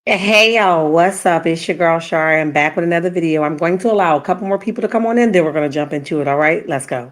Hey y'all, what's up? It's your girl Shar. I'm back with another video. I'm going to allow a couple more people to come on in, then we're going to jump into it. All right, let's go.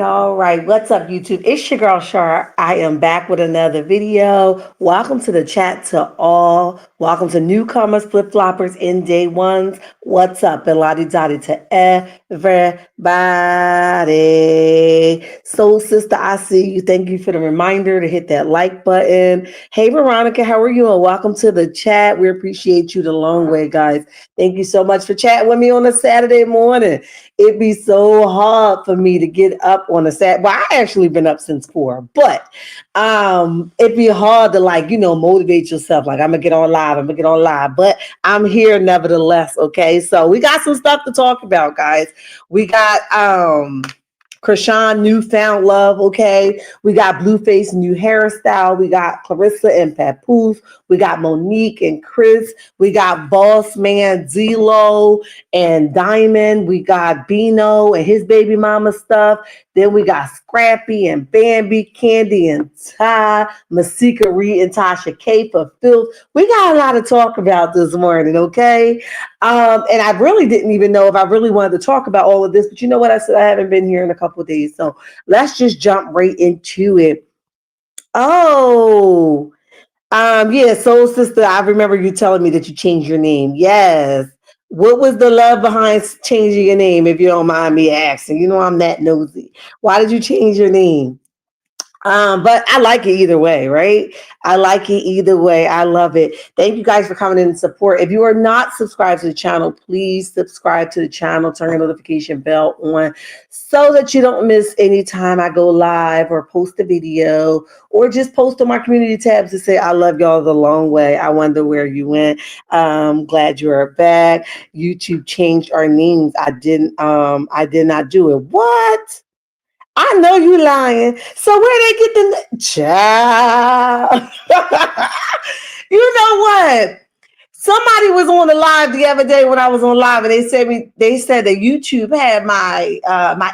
All right. What's up, YouTube? It's your girl Shar. I am back with another video. Welcome to the chat to all. Welcome to newcomers, flip floppers, and day ones. What's up, and lottie dotty to everybody. Soul sister, I see you. Thank you for the reminder to hit that like button. Hey, Veronica, how are you? And welcome to the chat. We appreciate you the long way, guys. Thank you so much for chatting with me on a Saturday morning. It'd be so hard for me to get up on a Saturday. Well, I actually been up since 4, but it'd be hard to motivate yourself. Like, I'm gonna get on live, but I'm here nevertheless. Okay, so we got some stuff to talk about, guys. We got Krishan, newfound love, okay? We got Blueface, new hairstyle. We got Clarissa and Papoose. We got Monique and Chris. We got Boss Man Dlow and Diamond. We got Bino and his baby mama stuff. Then we got Scrappy and Bambi, Candy and Ty, Masika Reed and Tasha K for Filth. We got a lot to talk about this morning, okay? And I really didn't even know if I really wanted to talk about all of this, but you know what? I said I haven't been here in a couple of days, so let's just jump right into it. Oh, yeah, Soul Sister, I remember you telling me that you changed your name. Yes. What was the love behind changing your name, if you don't mind me asking? You know I'm that nosy. Why did you change your name? But I like it either way, right? I like it either way. I love it. Thank you guys for coming in and support. If you are not subscribed to the channel, please subscribe to the channel, turn your notification bell on so that you don't miss any time I go live or post a video or just post on my community tabs to say, I love y'all the long way. I wonder where you went. Glad you are back. YouTube changed our names. I did not do it. What? I know you lying. So where they get the child? You know what? Somebody was on the live the other day when I was on live, and they said that YouTube had my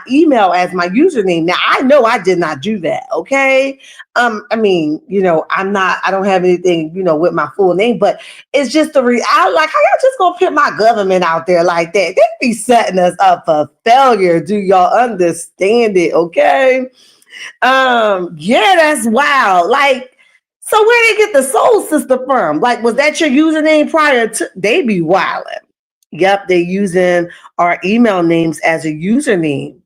email as my username. Now I know I did not do that. Okay, I mean, I don't have anything, with my full name, but it's just the reality. Like, how y'all just gonna put my government out there like that? They be setting us up for failure. Do y'all understand it? Okay, yeah, that's wild. Like. So where they get the soul sister from? Like, was that your username prior to? They be wildin'. Yep, they using our email names as a username.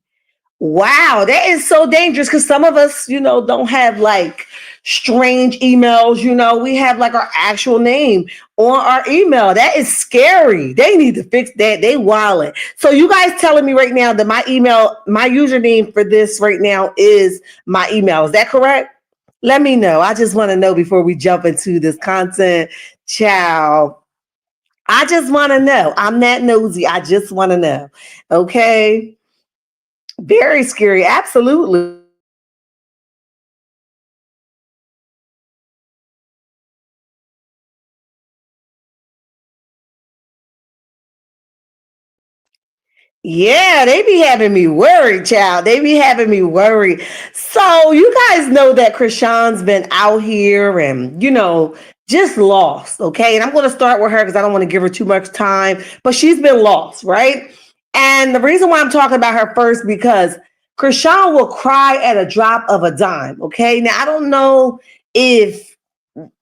Wow, that is so dangerous because some of us, don't have like strange emails. We have like our actual name on our email. That is scary. They need to fix that. They wildin'. So you guys telling me right now that my email, my username for this right now is my email. Is that correct? Let me know. I just want to know before we jump into this content. Ciao. I just want to know. I'm that nosy. I just want to know. Okay. Very scary. Absolutely. Yeah, they be having me worried, child. They be having me worried. So you guys know that Krishan's been out here and, just lost. Okay. And I'm going to start with her because I don't want to give her too much time, but she's been lost, right? And the reason why I'm talking about her first, because Krishan will cry at a drop of a dime. Okay. Now, I don't know if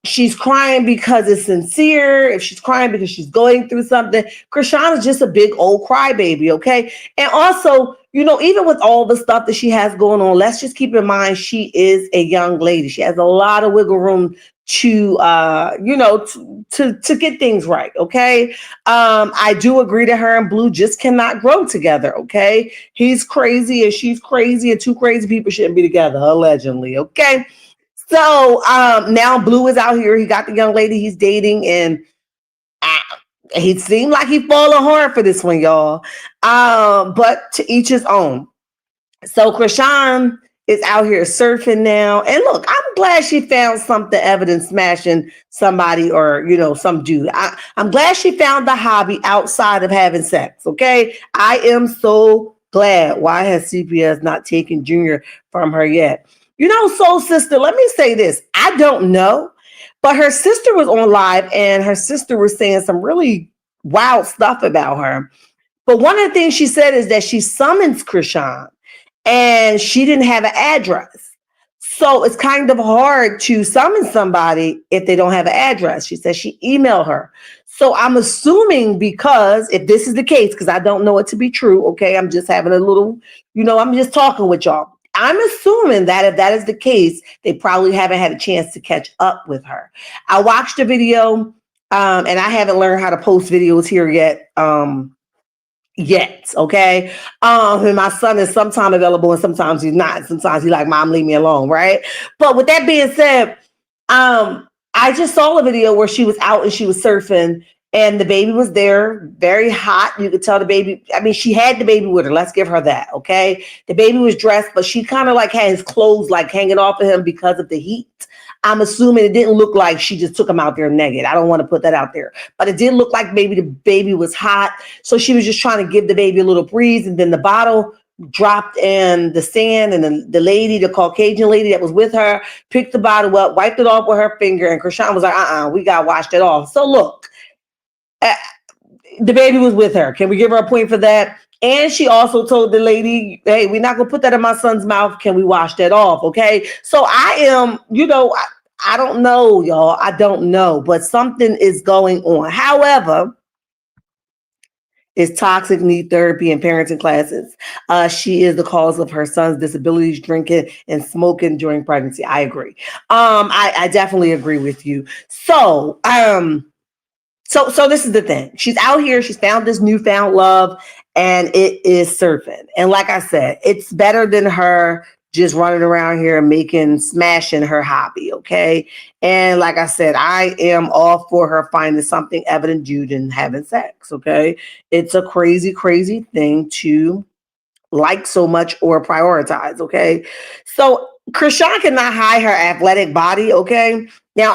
she's crying because it's sincere, if she's crying because she's going through something. Krishan is just a big old crybaby, okay? And also, even with all the stuff that she has going on, let's just keep in mind she is a young lady. She has a lot of wiggle room to to get things right, okay? I do agree that her and Blue just cannot grow together, okay? He's crazy and she's crazy, and two crazy people shouldn't be together, allegedly, okay? So now Blue is out here. He got the young lady he's dating, and he seemed like he falling hard for this one, y'all. But to each his own. So Krishan is out here surfing now. And look, I'm glad she found something evidence smashing somebody or, some dude. I'm glad she found the hobby outside of having sex. Okay. I am so glad. Why has CPS not taken Junior from her yet? Soul Sister, let me say this. I don't know, but her sister was on live and her sister was saying some really wild stuff about her. But one of the things she said is that she summons Krishan and she didn't have an address. So it's kind of hard to summon somebody if they don't have an address. She says she emailed her. So I'm assuming, because if this is the case, because I don't know it to be true, okay, I'm just having a little, I'm just talking with y'all. I'm assuming that if that is the case, they probably haven't had a chance to catch up with her. I watched the video, and I haven't learned how to post videos here yet, okay? And my son is sometimes available and sometimes he's not. Sometimes he's like, Mom, leave me alone, right? But with that being said, I just saw a video where she was out and she was surfing and the baby was there, very hot. You could tell the baby, she had the baby with her. Let's give her that, okay? The baby was dressed, but she kind of like had his clothes like hanging off of him because of the heat. I'm assuming it didn't look like she just took him out there naked. I don't want to put that out there, but it did look like maybe the baby was hot. So she was just trying to give the baby a little breeze. And then the bottle dropped in the sand, and the lady, the Caucasian lady that was with her, picked the bottle up, wiped it off with her finger. And Krishan was like, we got to wash that off. So look, the baby was with her. Can we give her a point for that? And she also told the lady, hey, we're not going to put that in my son's mouth. Can we wash that off? Okay. So I am, I don't know, y'all. I don't know, but something is going on. However, it's toxic, need therapy and parenting classes. She is the cause of her son's disabilities, drinking and smoking during pregnancy. I agree. I definitely agree with you. So this is the thing. She's out here. She's found this newfound love, and it is surfing. And like I said, it's better than her just running around here and smashing her hobby. Okay. And like I said, I am all for her finding something evident due to having sex. Okay. It's a crazy, crazy thing to like so much or prioritize. Okay. So Krishan cannot hide her athletic body. Okay. Now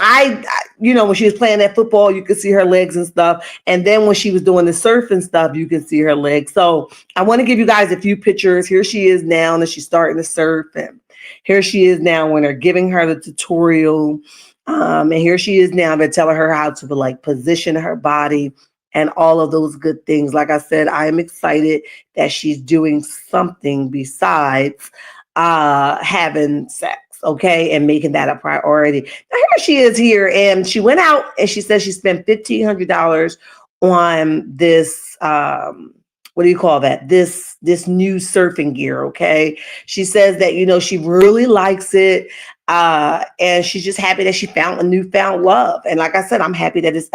when she was playing that football, you could see her legs and stuff. And then when she was doing the surfing stuff, you can see her legs. So I want to give you guys a few pictures. Here she is now, and she's starting to surf. And here she is now when they're giving her the tutorial. And here she is now. They're telling her how to like position her body and all of those good things. Like I said, I am excited that she's doing something besides having sex, okay, and making that a priority. Now here she is here, and she went out and she said she spent $1,500 on this what do you call that? This new surfing gear, okay? She says that, she really likes it. And she's just happy that she found a newfound love. And like I said, I'm happy that it's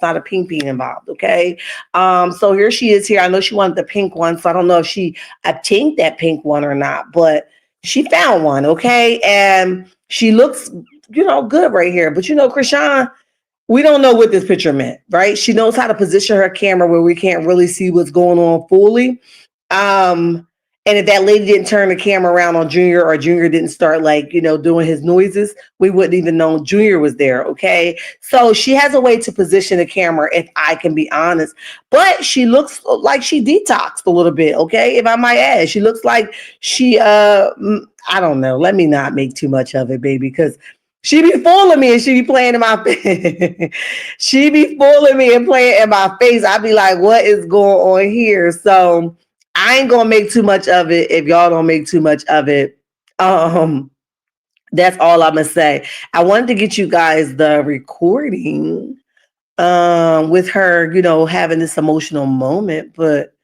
not a pink being involved, okay? So here she is here. I know she wanted the pink one, so I don't know if she obtained that pink one or not, but she found one, okay? And she looks, good right here. But Krishan, we don't know what this picture meant, right? She knows how to position her camera where we can't really see what's going on fully. And if that lady didn't turn the camera around on Junior, or Junior didn't start doing his noises, we wouldn't even know Junior was there. Okay. So she has a way to position the camera, if I can be honest, but she looks like she detoxed a little bit. Okay. If I might add, she looks like I don't know. Let me not make too much of it, baby, because she be fooling me and she be playing in my face. She be fooling me and playing in my face. I be like, what is going on here? So I ain't gonna make too much of it if y'all don't make too much of it. That's all I'm gonna say. I wanted to get you guys the recording with her, having this emotional moment, but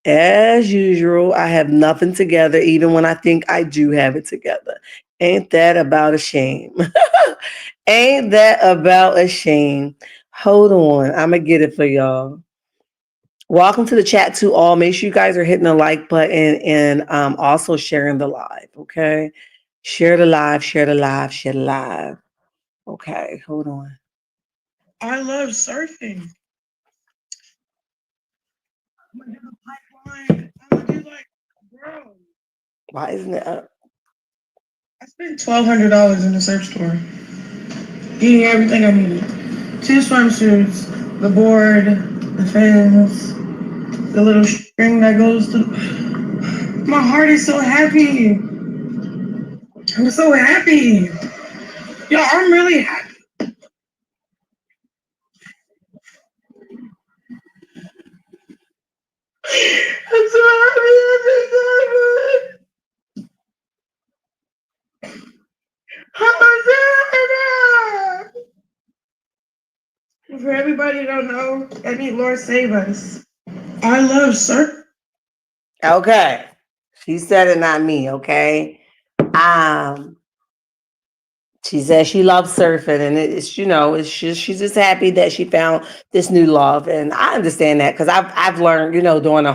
as usual, I have nothing together, even when I think I do have it together. Ain't that about a shame? Ain't that about a shame? Hold on, I'm gonna get it for y'all. Welcome to the chat to all. Make sure you guys are hitting the like button and also sharing the live. Okay, share the live, share the live, share the live. Okay, hold on. I love surfing. I'm gonna do the pipeline. I'm gonna do bro. Why isn't it up? I spent $1,200 in the surf store, getting everything I needed: 2 swimsuits, the board, the fins, the little string that goes to. My heart is so happy. I'm so happy. Yo, I'm really happy. I'm so happy. For everybody who don't know, that means Lord save us. I love surf. Okay, she said it, not me. Okay, she says she loves surfing, and she's just happy that she found this new love, and I understand that because I've learned, during a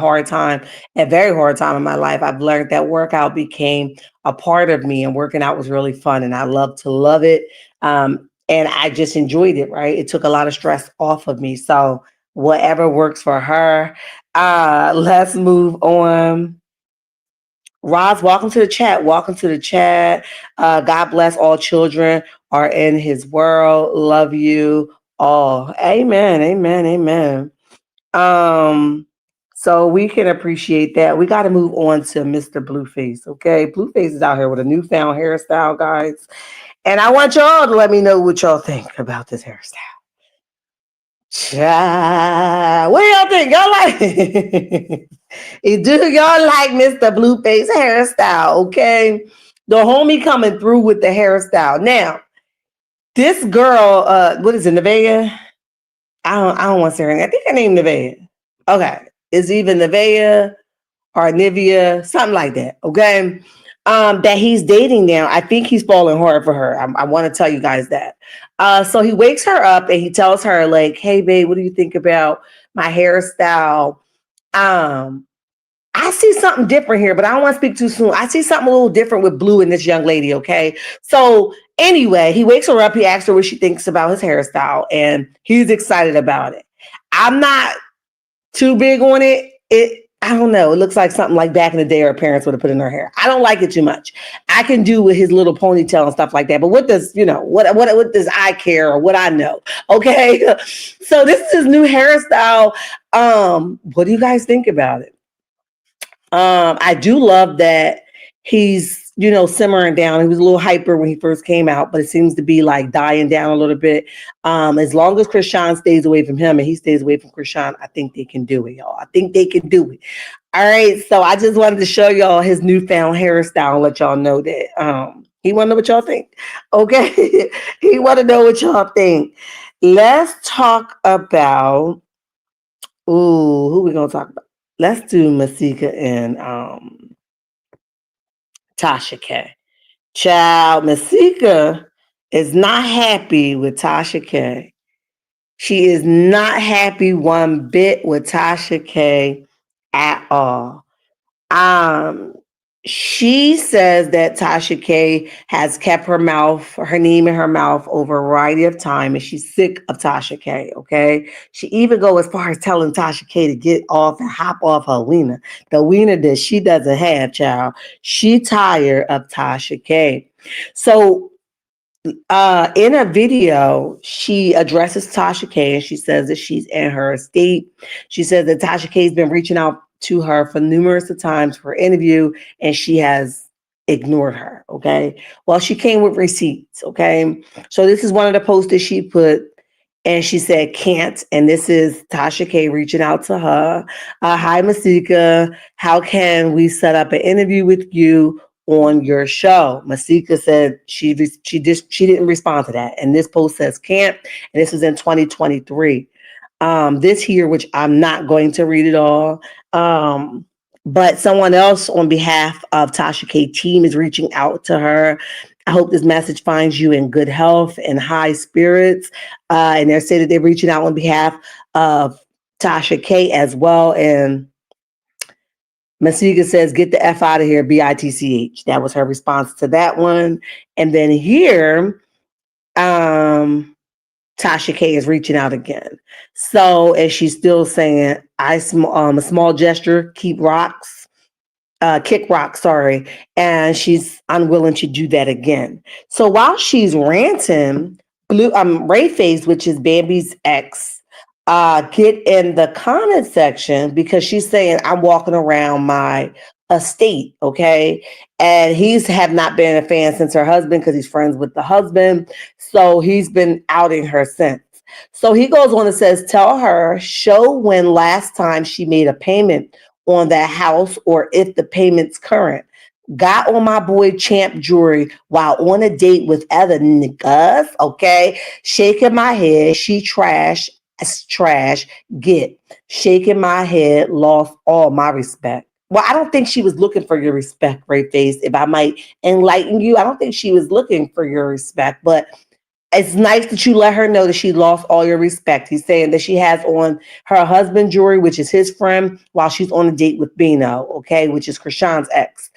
very hard time in my life, I've learned that workout became a part of me, and working out was really fun, and I love it, and I just enjoyed it. Right, it took a lot of stress off of me, so whatever works for her. Let's move on. Roz, welcome to the chat. Welcome to the chat. God bless all children are in his world. Love you all. Amen. Amen. Amen. So we can appreciate that. We got to move on to Mr. Blueface. Okay. Blueface is out here with a newfound hairstyle, guys. And I want y'all to let me know what y'all think about this hairstyle. What do y'all think? Y'all like do y'all like Mr. Blueface hairstyle? Okay. The homie coming through with the hairstyle. Now, this girl, what is it, Nevaeh? I don't want to say her name. I think her name Nevaeh. Okay. It's either Nevaeh or Nivea, something like that. Okay. That he's dating now. I think he's falling hard for her. I want to tell you guys that. So he wakes her up and he tells her, like, hey, babe, what do you think about my hairstyle? I see something different here, but I don't want to speak too soon. I see something a little different with Blue and this young lady, okay? So anyway, he wakes her up. He asks her what she thinks about his hairstyle, and he's excited about it. I'm not too big on it. I don't know. It looks like something like back in the day her parents would have put in her hair. I don't like it too much. I can do with his little ponytail and stuff like that. But what does, what does I care or what I know? Okay. So this is his new hairstyle. What do you guys think about it? I do love that he's, simmering down. He was a little hyper when he first came out, but it seems to be like dying down a little bit. As long as Krishan stays away from him and he stays away from Krishan, I think they can do it, y'all. I think they can do it. All right. So I just wanted to show y'all his newfound hairstyle and let y'all know that he want to know what y'all think. Okay. He want to know what y'all think. Let's talk about Ooh, who we gonna talk about? Let's do Masika and Tasha K. Child, Masika is not happy with Tasha K. She is not happy one bit with Tasha K at all. Um, she says that Tasha K has kept her name in her mouth over a variety of time, and she's sick of Tasha K. Okay, she even go as far as telling Tasha K to get off and hop off her wiener, the wiener that she doesn't have, child. She tired of Tasha K. So in a video, she addresses Tasha K and she says that she's in her estate. She says that Tasha K has been reaching out to her for numerous times for interview and she has ignored her. Okay. Well, she came with receipts. Okay. So this is one of the posts that she put and she said, can't. And this is Tasha K reaching out to her. Hi, Masika. How can we set up an interview with you on your show? Masika said she didn't respond to that. And this post says can't. And this is in 2023. This here, which I'm not going to read it all. But someone else on behalf of Tasha K team is reaching out to her. I hope this message finds you in good health and high spirits. And they're saying that they're reaching out on behalf of Tasha K as well. And Masika says, get the F out of here, BITCH. That was her response to that one. And then here, Tasha K is reaching out again. So, and she's still saying, a small gesture, kick rocks, sorry. And she's unwilling to do that again. So while she's ranting, Ray Face, which is Bambi's ex, get in the comment section because she's saying, I'm walking around my estate, okay? And he's have not been a fan since her husband because he's friends with the husband. So he's been outing her since. So he goes on and says, tell her, show when last time she made a payment on that house or if the payment's current. Got on my boy Champ jewelry while on a date with other niggas, okay? Shaking my head, she trash, get. Shaking my head, lost all my respect. Well, I don't think she was looking for your respect, Ray Face. If I might enlighten you, I don't think she was looking for your respect, but it's nice that you let her know that she lost all your respect. He's saying that she has on her husband jewelry, which is his friend, while she's on a date with Bino, okay, which is Krishan's ex.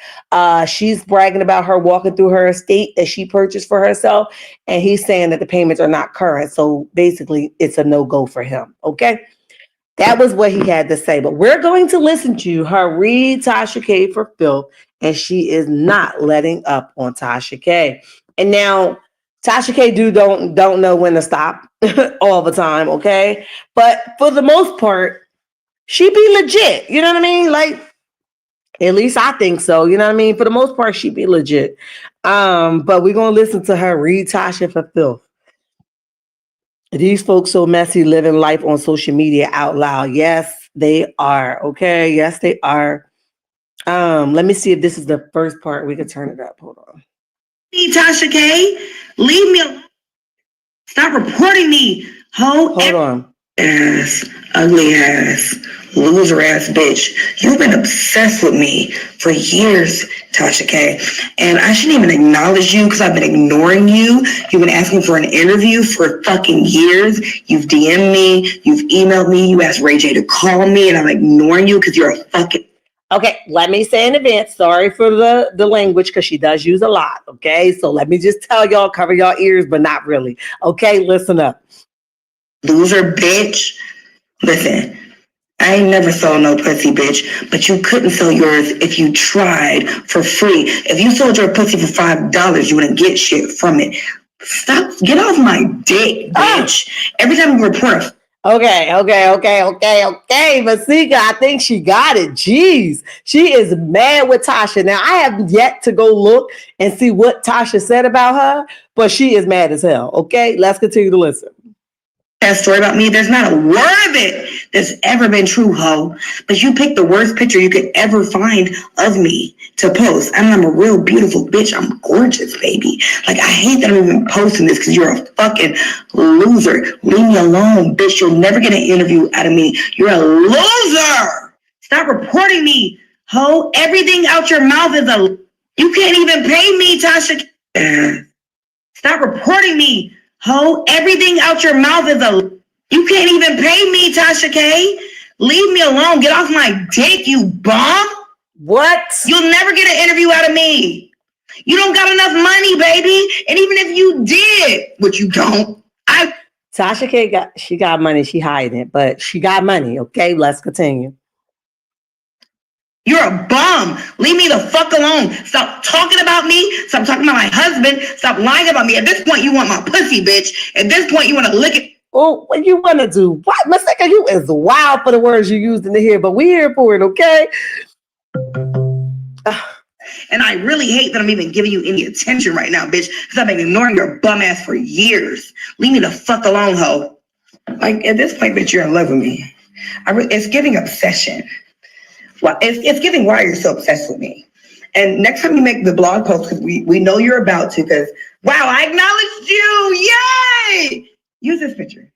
She's bragging about her walking through her estate that she purchased for herself, and he's saying that the payments are not current. So basically, it's a no-go for him, okay? That was what he had to say. But we're going to listen to her read Tasha K for filth, and she is not letting up on Tasha K. And now Tasha K don't know when to stop all the time, okay? But for the most part, she be legit. You know what I mean? Like, at least I think so. You know what I mean? For the most part, she be legit. But we're gonna listen to her read Tasha for filth. These folks so messy living life on social media out loud. Yes, they are. Okay. Yes, they are. Let me see if this is the first part. We can turn it up. Hold on. Tasha K, leave me alone. Stop reporting me, ho. Hold on. Ass, ugly ass, loser ass bitch. You've been obsessed with me for years, Tasha K. And I shouldn't even acknowledge you because I've been ignoring you. You've been asking for an interview for fucking years. You've DM'd me, you've emailed me, you asked Ray J to call me, and I'm ignoring you because you're a fucking... Okay, let me say in advance, sorry for the language because she does use a lot, okay? So let me just tell y'all, cover y'all ears, but not really. Okay, listen up. Loser bitch. Listen, I ain't never sold no pussy, bitch, but you couldn't sell yours if you tried for free. If you sold your pussy for $5, you wouldn't get shit from it. Stop, get off my dick, bitch. Every time you report... Okay. Masika, I think she got it. Jeez, she is mad with Tasha. Now, I have yet to go look and see what Tasha said about her, but she is mad as hell. Okay, let's continue to listen. that story about me, there's not a word of it that's ever been true, ho. But you picked the worst picture you could ever find of me to post. I mean, I'm a real beautiful bitch. I'm gorgeous, baby. Like, I hate that I'm even posting this because you're a fucking loser. Leave me alone, bitch. You'll never get an interview out of me. You're a loser. Stop reporting me, ho. Everything out your mouth is a... You can't even pay me, Tasha. Stop reporting me, ho. Everything out your mouth is a... You can't even pay me, Tasha K. Leave me alone. Get off my dick, you bum. What? You'll never get an interview out of me. You don't got enough money, baby. And even if you did, which you don't, Tasha K got money. She hiding it, but she got money. Okay, let's continue. You're a bum. Leave me the fuck alone. Stop talking about me. Stop talking about my husband. Stop lying about me. At this point, you want my pussy, bitch. At this point, you want to lick it. Oh, what you want to do? What? Masika, you is wild for the words you used in the here, but we here for it, okay? And I really hate that I'm even giving you any attention right now, bitch, because I've been ignoring your bum ass for years. Leave me the fuck alone, ho. Like, at this point, bitch, you're in love with me. It's giving obsession. Well, it's giving why you're so obsessed with me. And next time you make the blog post, because we know you're about to, because, wow, I acknowledged you. Yay! Use this picture.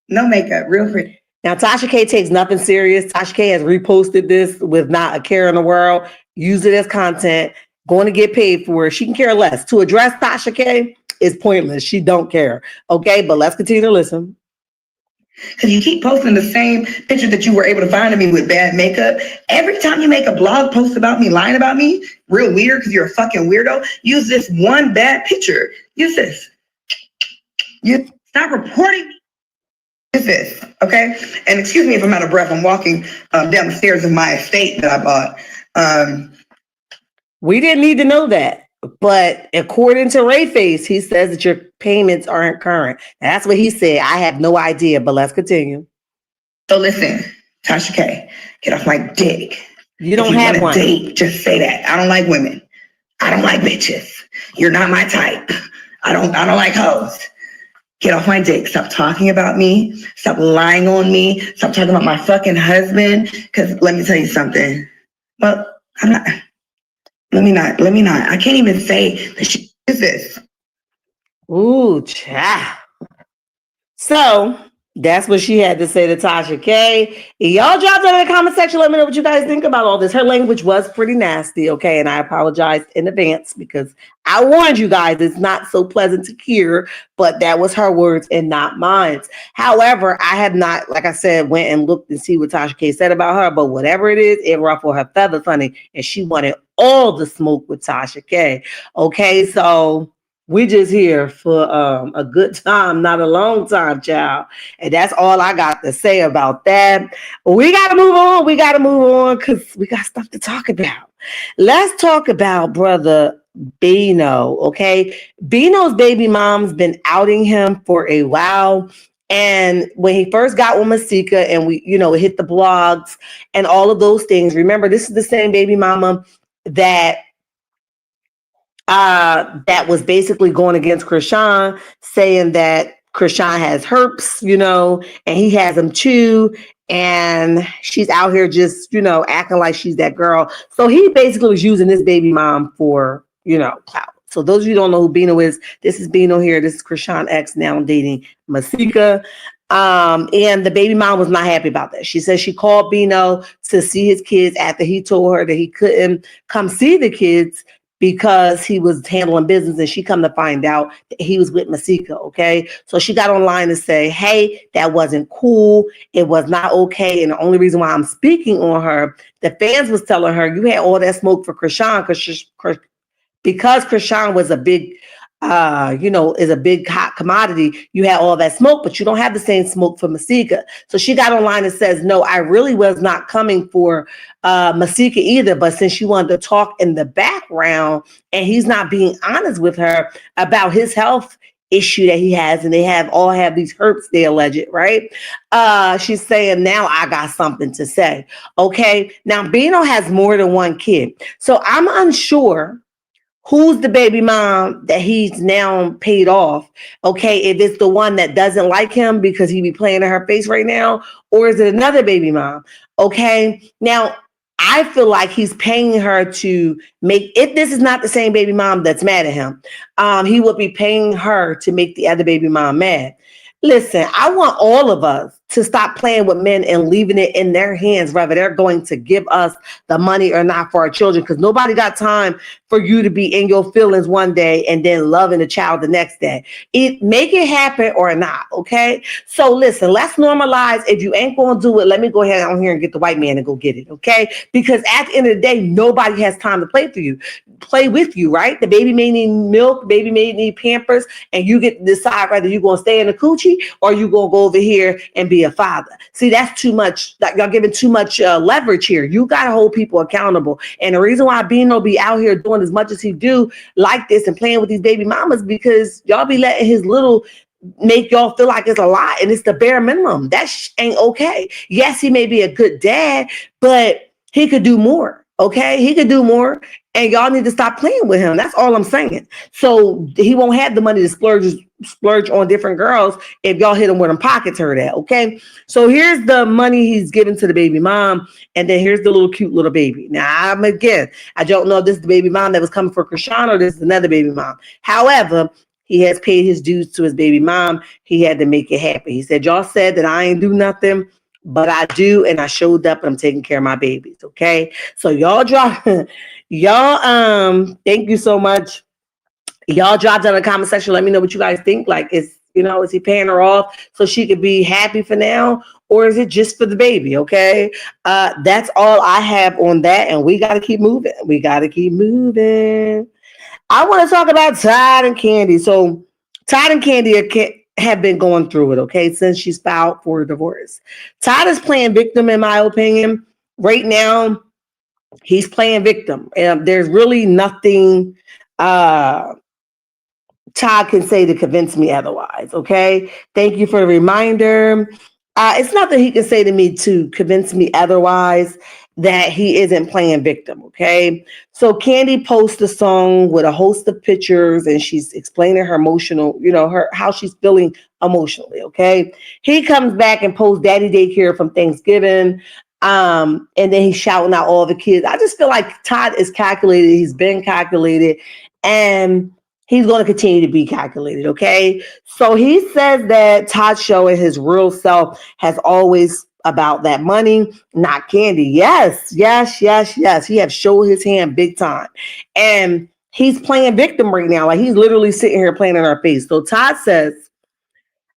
No makeup, real pretty. Now, Tasha K takes nothing serious. Tasha K has reposted this with not a care in the world. Use it as content. Going to get paid for it. She can care less. To address Tasha K is pointless. She don't care. Okay, but let's continue to listen. Because you keep posting the same picture that you were able to find of me with bad makeup. Every time you make a blog post about me, lying about me, real weird because you're a fucking weirdo, use this one bad picture. Use this. You stop reporting me. Use this, okay? And excuse me if I'm out of breath. I'm walking down the stairs of my estate that I bought. We didn't need to know that. But according to Rayface, he says that your payments aren't current. That's what he said. I have no idea, but let's continue. So listen, Tasha K, get off my dick. You don't have one. Date, just say that. I don't like women. I don't like bitches. You're not my type. I don't like hoes. Get off my dick. Stop talking about me. Stop lying on me. Stop talking about my fucking husband. Because let me tell you something. Well, I'm not. Let me not. I can't even say that she is this. Ooh, child. So that's what she had to say to Tasha K. Y'all drop that in the comment section. Let me know what you guys think about all this. Her language was pretty nasty, okay? And I apologize in advance because I warned you guys it's not so pleasant to hear, but that was her words and not mine. However, I have not, like I said, went and looked and see what Tasha K said about her, but whatever it is, it ruffled her feathers, honey, and she wanted all the smoke with Tasha K. Okay, so we just here for a good time, not a long time, child. And that's all I got to say about that. We got to move on because we got stuff to talk about. Let's talk about brother Bino, okay? Bino's baby mom's been outing him for a while. And when he first got with Masika and we, hit the blogs and all of those things, remember, this is the same baby mama that was basically going against Krishan, saying that Krishan has herpes, and he has them too. And she's out here just, acting like she's that girl. So he basically was using this baby mom for, clout. So those of you who don't know who Bino is, this is Bino here. This is Krishan X now dating Masika. And the baby mom was not happy about that. She said she called Bino to see his kids after he told her that he couldn't come see the kids because he was handling business, and she come to find out that he was with Masika, okay? So she got online to say, hey, that wasn't cool. It was not okay. And the only reason why I'm speaking on her, the fans was telling her, you had all that smoke for Krishan because Krishan was a big, is a big hot commodity. You had all that smoke, but you don't have the same smoke for Masika. So she got online and says, no, I really was not coming for Masika either. But since she wanted to talk in the background and he's not being honest with her about his health issue that he has, and they all have these herpes, they allege, right? She's saying, now I got something to say. Okay. Now Bino has more than one kid. So I'm unsure who's the baby mom that he's now paid off? Okay, if it's the one that doesn't like him because he be playing in her face right now, or is it another baby mom? Okay, now I feel like he's paying her to make, if this is not the same baby mom that's mad at him, he would be paying her to make the other baby mom mad. Listen, I want all of us to stop playing with men and leaving it in their hands, whether they're going to give us the money or not for our children, because nobody got time for you to be in your feelings one day and then loving the child the next day. Make it happen or not, okay? So listen, let's normalize. If you ain't gonna do it, let me go ahead on here and get the white man and go get it, okay? Because at the end of the day, nobody has time to play with you, right? The baby may need milk, baby may need Pampers, and you get to decide whether you're gonna stay in the coochie or you gonna go over here and be a father. See, that's too much. Like, y'all giving too much leverage here. You gotta hold people accountable. And the reason why Bino be out here doing as much as he do like this and playing with these baby mamas, because y'all be letting his little make y'all feel like it's a lot, and it's the bare minimum. That ain't okay. Yes, he may be a good dad, but he could do more. Okay, he could do more, and y'all need to stop playing with him. That's all I'm saying. So he won't have the money to splurge on different girls if y'all hit him where them pockets hurt at. Okay, so here's the money he's giving to the baby mom, and then here's the little cute little baby. Now, I don't know if this is the baby mom that was coming for Krishan or this is another baby mom. However, he has paid his dues to his baby mom. He had to make it happen. He said, y'all said that I ain't do nothing, but I do, and I showed up and I'm taking care of my babies. Okay. So y'all thank you so much. Y'all drop down in the comment section. Let me know what you guys think. Like, is he paying her off so she could be happy for now? Or is it just for the baby? Okay. That's all I have on that. And we got to keep moving. I want to talk about Todd and Candy. So Todd and Candy have been going through it, okay, since she's filed for a divorce. Todd is playing victim, in my opinion. Right now, he's playing victim. There's really nothing Todd can say to convince me otherwise, okay? Thank you for the reminder. It's nothing he can say to me to convince me otherwise that he isn't playing victim, okay? So Candy posts a song with a host of pictures, and she's explaining her emotional, how she's feeling emotionally, okay? He comes back and posts Daddy Daycare from Thanksgiving, and then he's shouting out all the kids. I just feel like Todd is calculated. He's been calculated, and he's going to continue to be calculated, okay? So he says that Todd showing his real self has always about that money, not Candy. Yes. He has showed his hand big time. And he's playing victim right now. Like, he's literally sitting here playing in our face. So Todd says,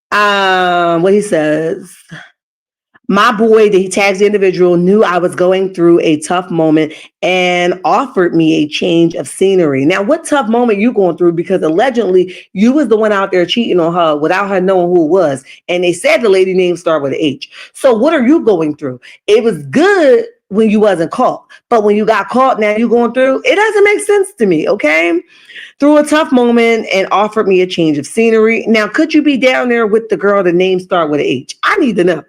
what he says, my boy, that he tags the individual, knew I was going through a tough moment and offered me a change of scenery. Now, what tough moment you going through? Because allegedly you was the one out there cheating on her without her knowing who it was. And they said the lady name started with an H. So what are you going through? It was good when you wasn't caught. But when you got caught, now you're going through, it doesn't make sense to me, okay? Through a tough moment and offered me a change of scenery. Now, could you be down there with the girl, the name start with an H? I need to know.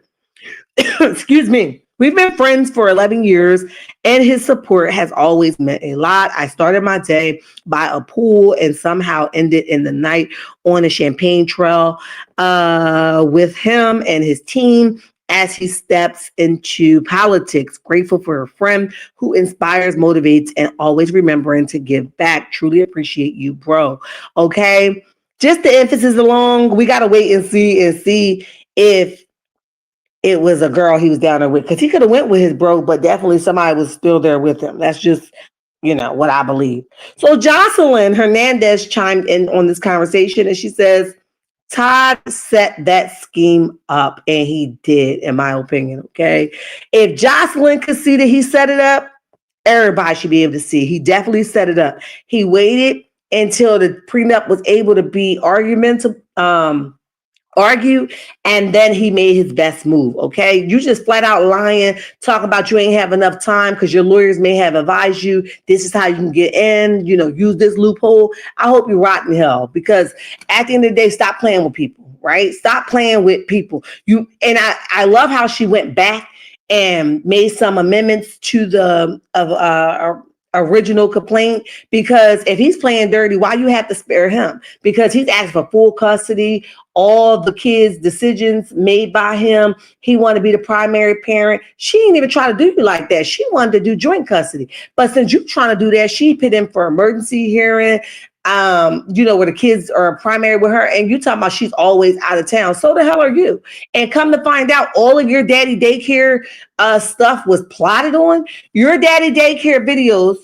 Excuse me. We've been friends for 11 years, and his support has always meant a lot. I started my day by a pool and somehow ended in the night on a champagne trail with him and his team as he steps into politics. Grateful for a friend who inspires, motivates, and always remembering to give back. Truly appreciate you, bro. Okay. Just the emphasis along, we got to wait and see if it was a girl he was down there with, because he could have went with his bro, but definitely somebody was still there with him. That's just, what I believe. So Jocelyn Hernandez chimed in on this conversation, and she says, Todd set that scheme up, and he did, in my opinion, okay? If Jocelyn could see that he set it up, everybody should be able to see. He definitely set it up. He waited until the prenup was able to be argue, and then he made his best move, okay? You just flat out lying, talk about you ain't have enough time because your lawyers may have advised you this is how you can get in, use this loophole. I hope you rot in hell, because at the end of the day, stop playing with people, right? Stop playing with people. I love how she went back and made some amendments to the original complaint, because if he's playing dirty, why you have to spare him? Because he's asked for full custody, all the kids' decisions made by him. He wanted to be the primary parent. She didn't even try to do you like that. She wanted to do joint custody. But since you trying to do that, she put in for emergency hearing, where the kids are primary with her, and you talking about she's always out of town. So the hell are you? And come to find out, all of your daddy daycare stuff was plotted on. Your daddy daycare videos,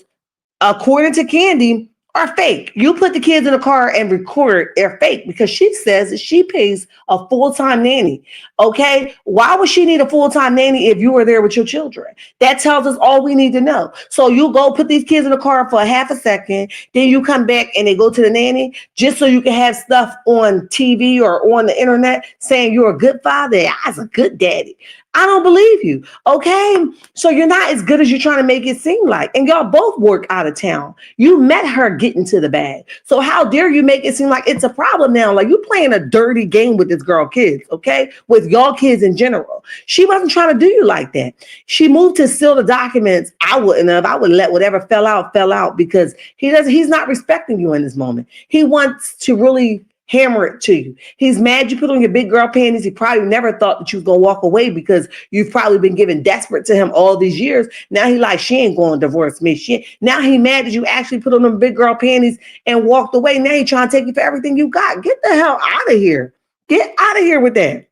according to Candy, are fake. You put the kids in a car and record, they're fake, because she says that she pays a full-time nanny. Okay? Why would she need a full-time nanny if you were there with your children? That tells us all we need to know. So you go put these kids in the car for a half a second, then you come back and they go to the nanny just so you can have stuff on TV or on the internet saying you're a good father. I was a good daddy. I don't believe you. Okay. So you're not as good as you're trying to make it seem like. And y'all both work out of town. You met her getting to the bag. So how dare you make it seem like it's a problem now? Like you playing a dirty game with this girl kids. Okay. With y'all kids in general. She wasn't trying to do you like that. She moved to seal the documents. I wouldn't have. I would let whatever fell out, because he's not respecting you in this moment. He wants to really hammer it to you. He's mad you put on your big girl panties. He probably never thought that you was gonna walk away, because you've probably been giving desperate to him all these years. Now he like, she ain't going to divorce me. Now he mad that you actually put on them big girl panties and walked away. Now he trying to take you for everything you got. Get the hell out of here. Get out of here with that.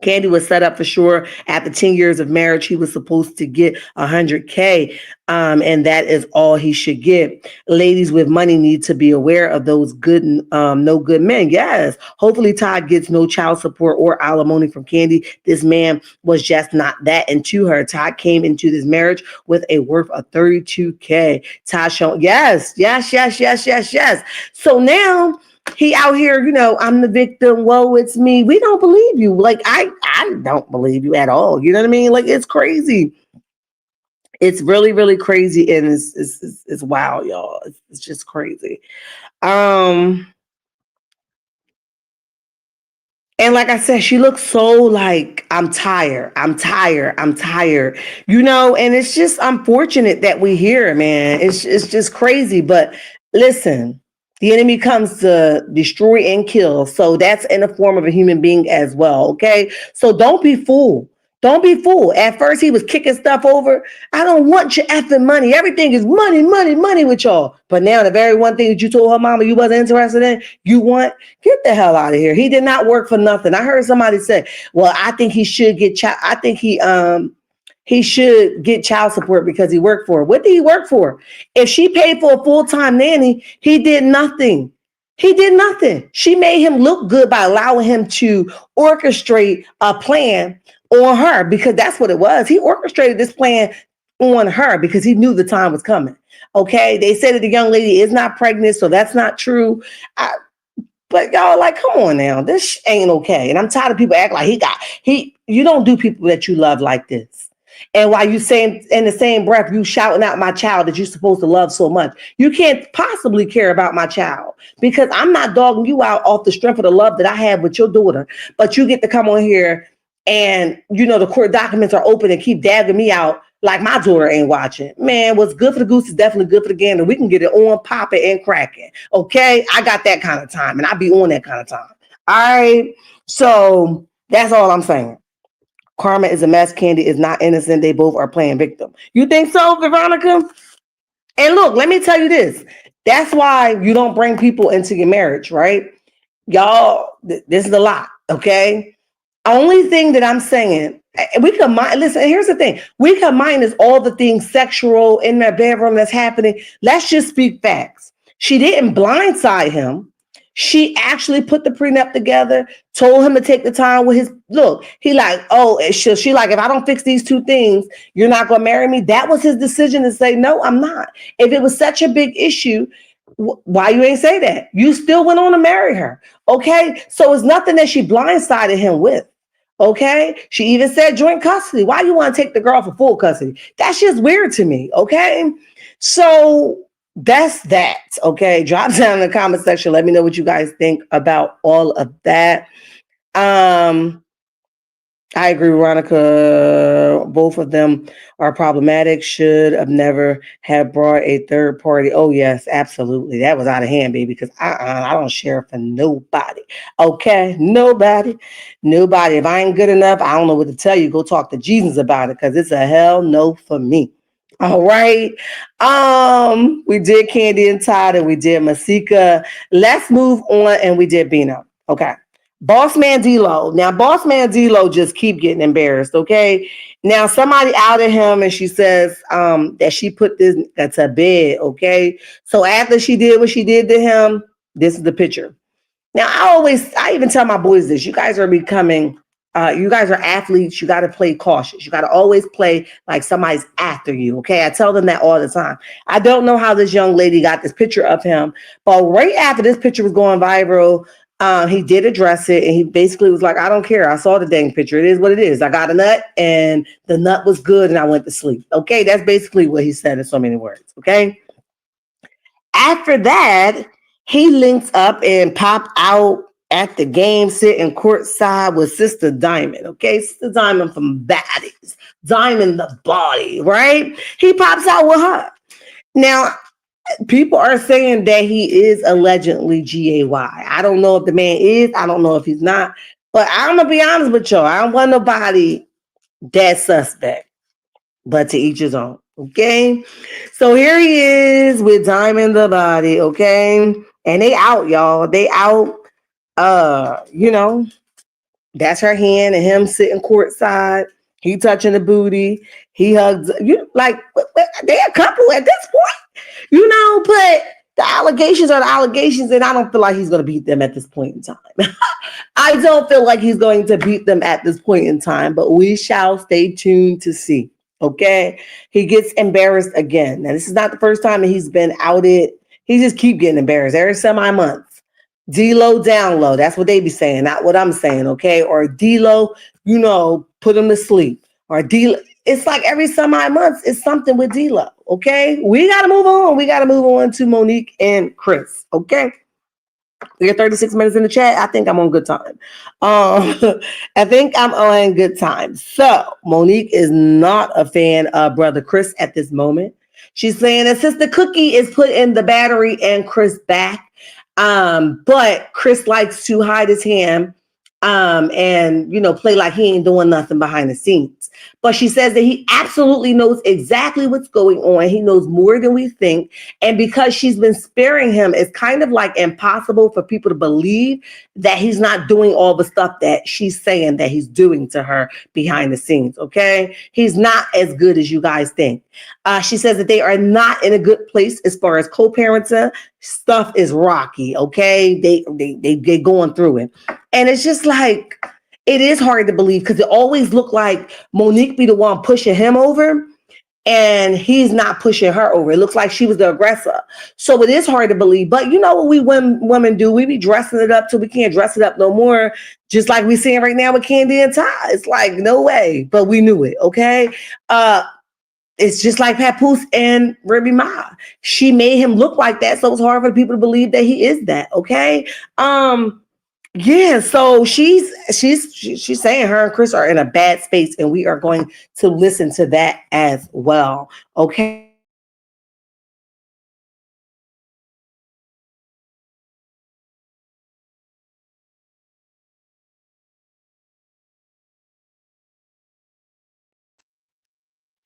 Candy was set up for sure. After 10 years of marriage, he was supposed to get $100K, and that is all he should get. Ladies with money need to be aware of those no good men. Yes, hopefully Todd gets no child support or alimony from Candy. This man was just not that into her. Todd came into this marriage with a worth of $32K. Todd shown, yes. So now he out here, I'm the victim. Whoa, it's me. We don't believe you. Like, I don't believe you at all. You know what I mean? Like, it's crazy. It's really, really crazy. And it's wild, y'all. It's just crazy. And like I said, she looks so like, I'm tired. And it's just unfortunate that we hear, man. It's just crazy. But listen, the enemy comes to destroy and kill. So that's in the form of a human being as well. Okay. So don't be fooled. Don't be fooled. At first, he was kicking stuff over. I don't want your effing money. Everything is money with y'all. But now the very one thing that you told her mama you wasn't interested in, you want, get the hell out of here. He did not work for nothing. I heard somebody say, well, I think he should get he should get child support because he worked for her. What did he work for? If she paid for a full-time nanny, he did nothing. She made him look good by allowing him to orchestrate a plan on her, because that's what it was. He orchestrated this plan on her because he knew the time was coming. Okay. They said that the young lady is not pregnant, so that's not true. But y'all, like, come on now. This ain't okay. And I'm tired of people acting like you don't do people that you love like this. And while you saying in the same breath, you shouting out my child that you're supposed to love so much. You can't possibly care about my child, because I'm not dogging you out off the strength of the love that I have with your daughter. But you get to come on here and, the court documents are open and keep dagging me out like my daughter ain't watching. Man, what's good for the goose is definitely good for the gander. We can get it on, popping, and cracking. Okay? I got that kind of time, and I be on that kind of time. All right? So that's all I'm saying. Karma is a mess. Candy is not innocent. They both are playing victim. You think so, Veronica? And look, let me tell you this. That's why you don't bring people into your marriage, right? Y'all, this is a lot, okay? Only thing that I'm saying, we can listen, here's the thing. We can minus all the things sexual in their bedroom that's happening. Let's just speak facts. She didn't blindside him. She actually put the prenup together, told him to take the time with his, look, he like, oh, she like, if I don't fix these two things, you're not going to marry me. That was his decision to say, no, I'm not. If it was such a big issue, why you ain't say that? You still went on to marry her. Okay. So it's nothing that she blindsided him with. Okay. She even said joint custody. Why you want to take the girl for full custody? That's just weird to me. Okay. So that's that. Okay. Drop down in the comment section. Let me know what you guys think about all of that. I agree, Veronica. Both of them are problematic. Should have never have brought a third party. Oh yes, absolutely. That was out of hand, baby. Because I don't share for nobody. Okay, nobody. If I ain't good enough, I don't know what to tell you. Go talk to Jesus about it, because it's a hell no for me. All right. We did Candy and Todd, and we did Masika. Let's move on, and we did Bino. Okay. Boss man Dlow. Now, boss man Dlow just keep getting embarrassed. Okay. Now, somebody outed him, and she says that she put this to bed. Okay. So after she did what she did to him, this is the picture. Now, I even tell my boys this: you guys are becoming, you guys are athletes. You got to play cautious. You got to always play like somebody's after you. Okay. I tell them that all the time. I don't know how this young lady got this picture of him, but right after this picture was going viral, he did address it, and he basically was like, I don't care. I saw the dang picture. It is what it is. I got a nut, and the nut was good, and I went to sleep. Okay. That's basically what he said in so many words. Okay. After that, he links up and popped out at the game, sitting courtside with Sister Diamond. Okay, Sister Diamond from Baddies, Diamond the Body, right? He pops out with her. Now, people are saying that he is allegedly GAY. I don't know if the man is. I don't know if he's not. But I'm going to be honest with y'all. I don't want nobody that suspect. But to each his own. Okay. So here he is with Diamond the Body. Okay. And they out, y'all. They out. You know, that's her hand and him sitting courtside. He touching the booty. He hugs you like they a couple at this point, you know, but the allegations are the allegations, and I don't feel like he's gonna beat them at this point in time. I don't feel like he's going to beat them at this point in time, but we shall stay tuned to see. Okay. He gets embarrassed again. Now, this is not the first time that he's been outed. He just keep getting embarrassed every semi-months. D-low, down low. That's what they be saying, not what I'm saying, okay? Or D-low, you know, put him to sleep. Or D-low. It's like every semi-months, it's something with D-low, okay? We got to move on. We got to move on to Monique and Chris, okay? We got 36 minutes in the chat. I think I'm on good time. I think I'm on good time. So Monique is not a fan of brother Chris at this moment. She's saying that Sister Cookie is putting the battery and Chris back. But Chris likes to hide his hand and, you know, play like he ain't doing nothing behind the scenes. But she says that he absolutely knows exactly what's going on. He knows more than we think. And because she's been sparing him, it's kind of like impossible for people to believe that he's not doing all the stuff that she's saying that he's doing to her behind the scenes. Okay. He's not as good as you guys think. She says that they are not in a good place as far as co-parenting. Stuff is rocky. Okay. They going through it. And it's just like, it is hard to believe because it always looked like Monique be the one pushing him over and he's not pushing her over. It looks like she was the aggressor. So it is hard to believe. But you know what we women do? We be dressing it up till we can't dress it up no more. Just like we're seeing right now with Candy and Todd. It's like, no way. But we knew it, okay? It's just like Papoose and Remy Ma. She made him look like that. So it's hard for people to believe that he is that, okay? Yeah, so she's saying her and Chris are in a bad space, and we are going to listen to that as well. Okay.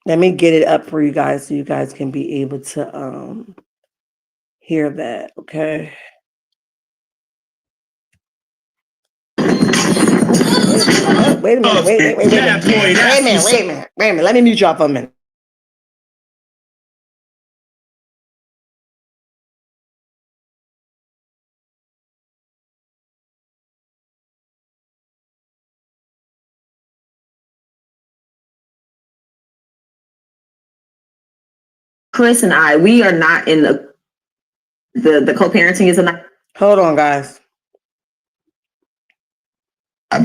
Let me get it up for you guys so you guys can be able to hear that. Okay. Wait a minute. Wait a minute. Let me mute y'all for a minute. Chris and I, we are not in the co-parenting is a night. Hold on, guys.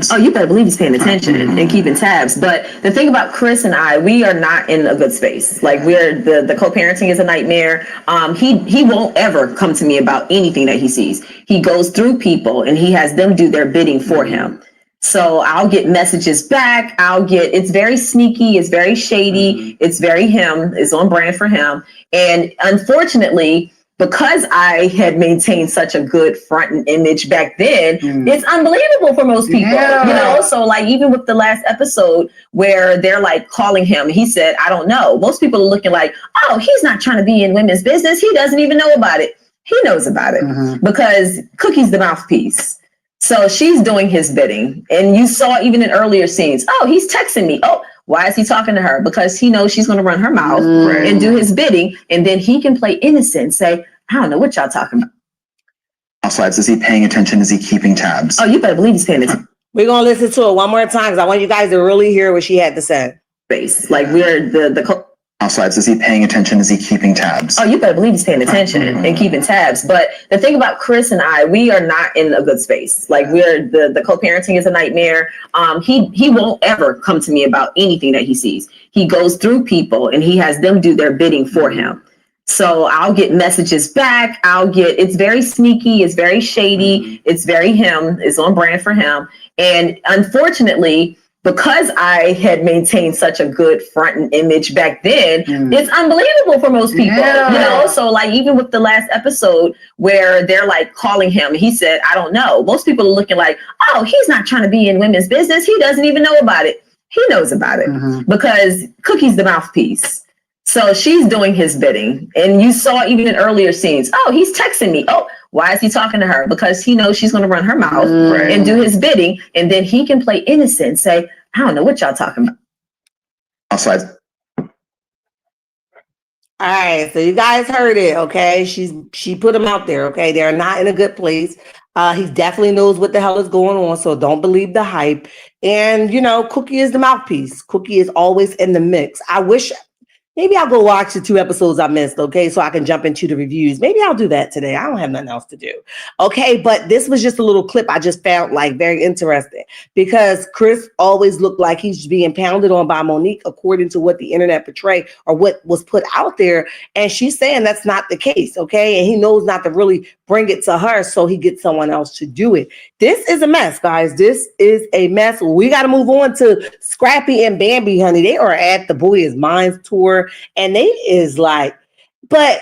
Oh, you better believe he's paying attention and keeping tabs. But the thing about Chris and I, we are not in a good space. Like we're the co-parenting is a nightmare. He won't ever come to me about anything that he sees. He goes through people and he has them do their bidding for him. So I'll get messages back. It's very sneaky. It's very shady. It's very him. It's on brand for him. And unfortunately, because I had maintained such a good front and image back then, it's unbelievable for most people, So like even with the last episode where they're like calling him, he said, I don't know. Most people are looking like, oh, he's not trying to be in women's business. He doesn't even know about it. He knows about it because Cookie's the mouthpiece. So she's doing his bidding. And you saw even in earlier scenes, oh, he's texting me. Oh, why is he talking to her? Because he knows she's going to run her mouth and do his bidding. And then he can play innocent and say, I don't know what y'all talking about. Housewives, is he paying attention? Is he keeping tabs? Oh, you better believe he's paying attention. We're going to listen to it one more time because I want you guys to really hear what she had to say. Like we're the Housewives, is he paying attention? Is he keeping tabs? Oh, you better believe he's paying attention and keeping tabs. But the thing about Chris and I, we are not in a good space. Like we're the co-parenting is a nightmare. He won't ever come to me about anything that he sees. He goes through people and he has them do their bidding for him. So I'll get messages back. It's very sneaky. It's very shady. It's very him. It's on brand for him. And unfortunately, because I had maintained such a good front and image back then, it's unbelievable for most people, So like even with the last episode where they're like calling him, he said, I don't know. Most people are looking like, oh, he's not trying to be in women's business. He doesn't even know about it. He knows about it because Cookie's the mouthpiece. So she's doing his bidding. And you saw even in earlier scenes, oh, he's texting me. Oh, why is he talking to her? Because he knows she's going to run her mouth and do his bidding. And then he can play innocent and say, I don't know what y'all talking about. Housewives. All right, so you guys heard it, okay? She put him out there, okay? They're not in a good place. He definitely knows what the hell is going on, so don't believe the hype. And, Cookie is the mouthpiece. Cookie is always in the mix. I wish... Maybe I'll go watch the 2 episodes I missed, okay, so I can jump into the reviews. Maybe I'll do that today. I don't have nothing else to do, okay? But this was just a little clip I just found, like, very interesting because Chris always looked like he's being pounded on by Monique according to what the internet portrayed or what was put out there, and she's saying that's not the case, okay? And he knows not to really bring it to her, so he gets someone else to do it. This is a mess, guys. This is a mess. We got to move on to Scrappy and Bambi, honey. They are at the Boy Is Mine's tour, and they is like, but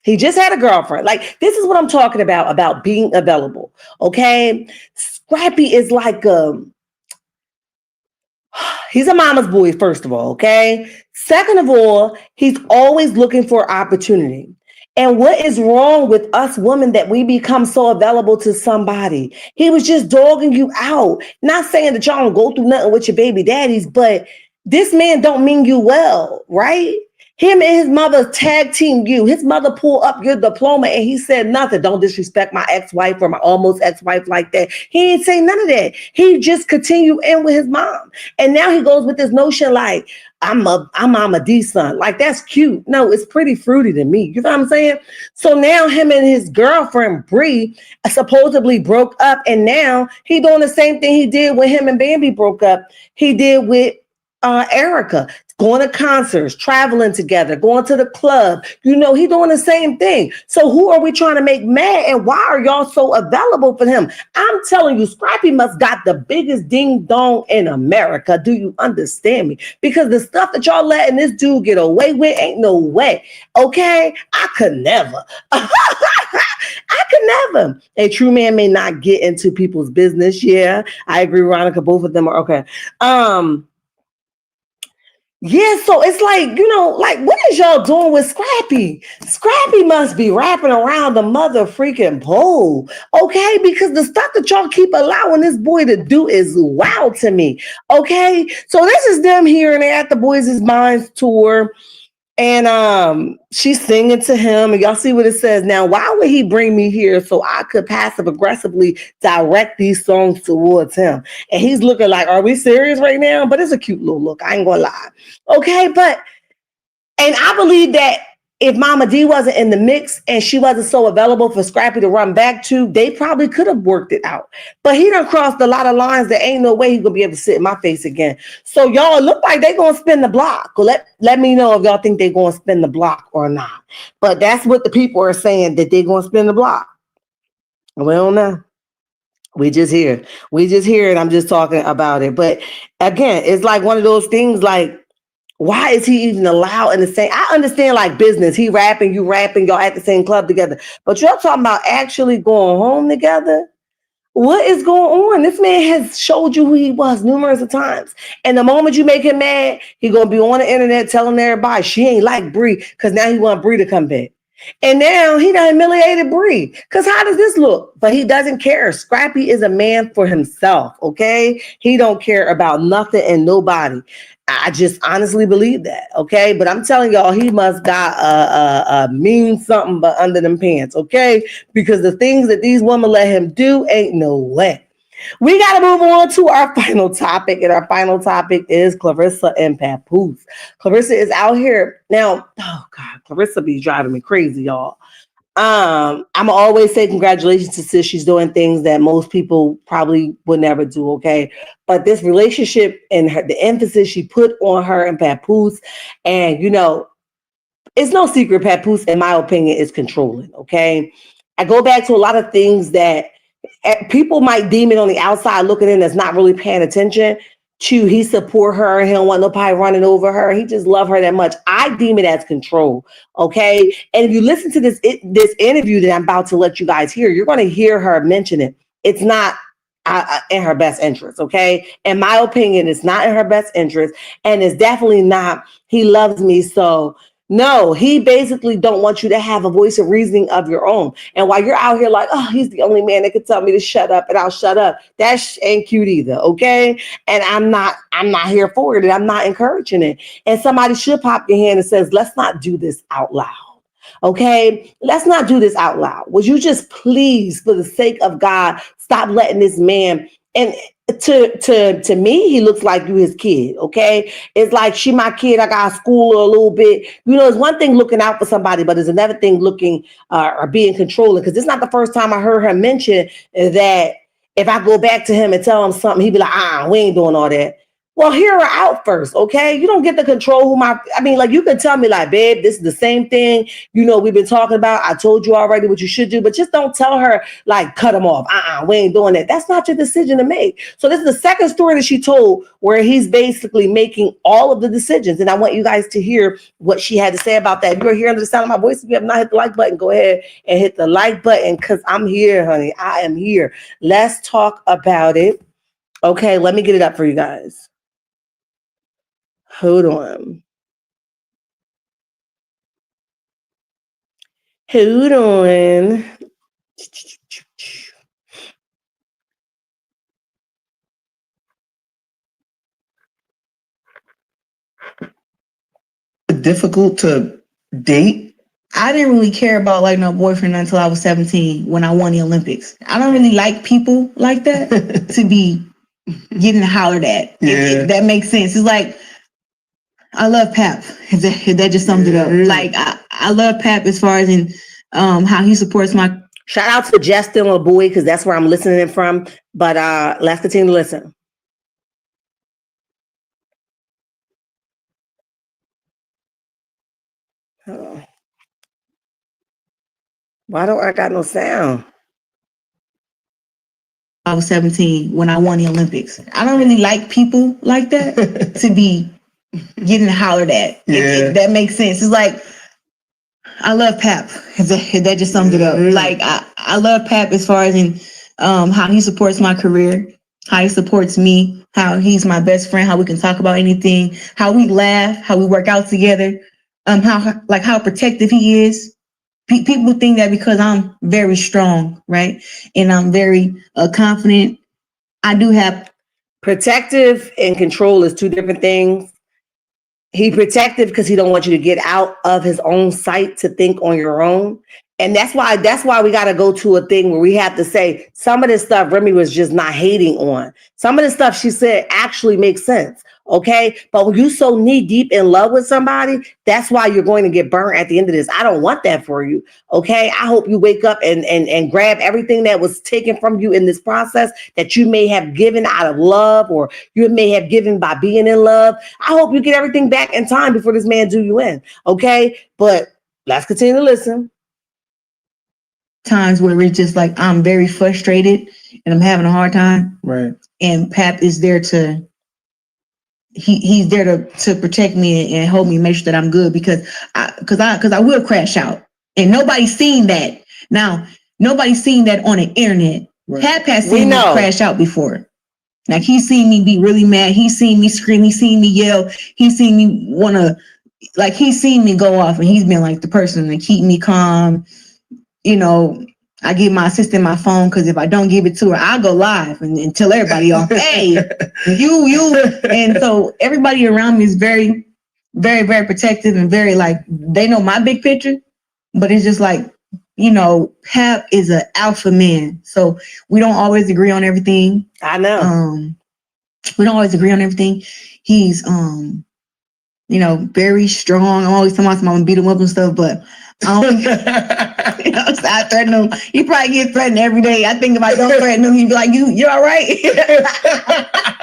he just had a girlfriend. Like, this is what I'm talking about being available, okay? Scrappy is like he's a mama's boy, first of all, okay? Second of all, he's always looking for opportunity. And what is wrong with us women that we become so available to somebody? He was just dogging you out. Not saying that y'all don't go through nothing with your baby daddies, but this man don't mean you well, right? Him and his mother tag team you. His mother pulled up your diploma and he said nothing. Don't disrespect my ex-wife or my almost ex-wife like that. He ain't say none of that. He just continued in with his mom. And now he goes with this notion like, I'm Mama D's son. Like, that's cute. No, it's pretty fruity to me. You know what I'm saying? So now him and his girlfriend, Bree, supposedly broke up. And now he doing the same thing he did when him and Bambi broke up. He did with Erica. Going to concerts, traveling together, going to the club. He doing the same thing. So who are we trying to make mad? And why are y'all so available for him? I'm telling you, Scrappy must got the biggest ding dong in America. Do you understand me? Because the stuff that y'all letting this dude get away with ain't no way. Okay? I could never. I could never. A true man may not get into people's business. Yeah, I agree, Veronica. Both of them are okay. Yeah, so it's like, what is y'all doing with Scrappy? Scrappy must be wrapping around the mother freaking pole, okay? Because the stuff that y'all keep allowing this boy to do is wow to me, okay? So this is them here and they're at the Boys Is Mine's tour. And she's singing to him, and y'all see what it says. Now, why would he bring me here so I could passive aggressively direct these songs towards him? And he's looking like, are we serious right now? But it's a cute little look. I ain't gonna lie. Okay, and I believe that if Mama D wasn't in the mix and she wasn't so available for Scrappy to run back to, they probably could have worked it out. But he done crossed a lot of lines that ain't no way he gonna be able to sit in my face again. So y'all look like they gonna spin the block. Let me know if y'all think they gonna spin the block or not. But that's what the people are saying, that they gonna spin the block. We don't know. We just here. We just here, and I'm just talking about it. But again, it's like one of those things like, why is he even allowed in the same? I understand like business. He rapping, you rapping, y'all at the same club together. But y'all talking about actually going home together? What is going on? This man has showed you who he was numerous of times. And the moment you make him mad, he gonna be on the internet telling everybody she ain't like Bree because now he want Bree to come back. And now he done humiliated Bree. Because how does this look? But he doesn't care. Scrappy is a man for himself, okay? He don't care about nothing and nobody. I just honestly believe that, okay? But I'm telling y'all, he must got a mean something but under them pants, okay? Because the things that these women let him do ain't no way. We got to move on to our final topic, and our final topic is Clarissa and Papoose. Clarissa is out here now. Oh God, Clarissa be driving me crazy, y'all. I'm always say congratulations to sis. She's doing things that most people probably would never do. Okay, but this relationship and the emphasis she put on her and Papoose, and it's no secret. Papoose, in my opinion, is controlling. Okay, I go back to a lot of things that people might deem it on the outside looking in that's not really paying attention to. He support her. He don't want nobody running over her. He just love her that much. I deem it as control. Okay. And if you listen to this interview that I'm about to let you guys hear, you're going to hear her mention it. It's not in her best interest. Okay. In my opinion, it's not in her best interest. And it's definitely not, he loves me. So no, he basically don't want you to have a voice of reasoning of your own. And while you're out here like, oh, he's the only man that could tell me to shut up and I'll shut up. That ain't cute either. Okay. And I'm not here for it. And I'm not encouraging it. And somebody should pop your hand and says, let's not do this out loud. Okay. Let's not do this out loud. Would you just please, for the sake of God, stop letting this man, and to me, he looks like you his kid, okay? It's like, she my kid, I got to school her a little bit. It's one thing looking out for somebody, but it's another thing looking or being controlling. Because it's not the first time I heard her mention that if I go back to him and tell him something, he'd be like, we ain't doing all that. Well, hear her out first, okay? You don't get to control you could tell me like, babe, this is the same thing, we've been talking about. I told you already what you should do, but just don't tell her like, cut him off. We ain't doing that. That's not your decision to make. So this is the second story that she told where he's basically making all of the decisions. And I want you guys to hear what she had to say about that. If you're hearing the sound of my voice, if you have not hit the like button, go ahead and hit the like button because I'm here, honey. I am here. Let's talk about it. Okay, let me get it up for you guys. Hold on. Difficult to date. I didn't really care about like no boyfriend until I was 17 when I won the Olympics. I don't really like people like that to be getting hollered at. Yeah. If that makes sense. It's like, I love Pap. If that just sums it up. Like I love Pap as far as in how he supports my. Shout out to Justin or Boy because that's where I'm listening from. But let's continue to listen. Oh. Why don't I got no sound? I was 17 when I won the Olympics. I don't really like people like that to be getting hollered at. If that makes sense. It's like, I love Pap. If that just sums it up. Like I love Pap as far as in how he supports my career, how he supports me, how he's my best friend, how we can talk about anything, how we laugh, how we work out together, how protective he is. People think that because I'm very strong, right? And I'm very confident. I do have. Protective and control is two different things. He protective because he don't want you to get out of his own sight to think on your own. And that's why we got to go to a thing where we have to say some of this stuff Remy was just not hating on. Some of the stuff she said actually makes sense. Okay. But when you so knee deep in love with somebody, that's why you're going to get burnt at the end of this. I don't want that for you. Okay. I hope you wake up and grab everything that was taken from you in this process that you may have given out of love or you may have given by being in love. I hope you get everything back in time before this man do you in. Okay. But let's continue to listen. Times where it's just like I'm very frustrated and I'm having a hard time. Right. And Pap is there to he's there to protect me and hold me, make sure that I'm good because I will crash out. And nobody's seen that. Now, nobody's seen that on the internet. Right. Pap has seen me crash out before. Like he's seen me be really mad. He's seen me scream. He's seen me yell. He's seen me he's seen me go off, and he's been like the person to keep me calm. You know, I give my assistant my phone because if I don't give it to her, I'll go live and tell everybody off, hey, you. And so everybody around me is very, very, very protective and very like, they know my big picture, but it's just like, you know, Pap is an alpha man. So we don't always agree on everything. I know. We don't always agree on everything. He's, you know, very strong. I'm always talking about I'm gonna beat him up and stuff, but you know, so I threaten him. He probably gets threatened every day. I think if I don't threaten him, he'd be like, you all right?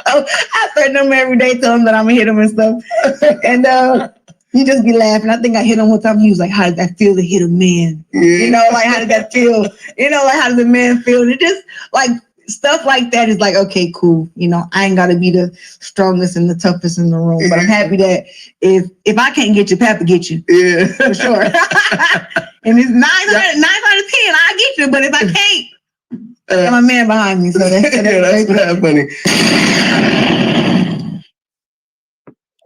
So I threaten him every day, tell him that I'm gonna hit him and stuff. And he just be laughing. I think I hit him one time. He was like, how does that feel to hit a man? You know, like how does that feel? You know, like how does a man feel? It just like stuff like that is like, okay, cool. You know, I ain't gotta be the strongest and the toughest in the room, but I'm happy that if I can't get you, Papa get you. Yeah, for sure. And it's 9 out of 10, I get you. But if I can't, I got my man behind me. So that's funny.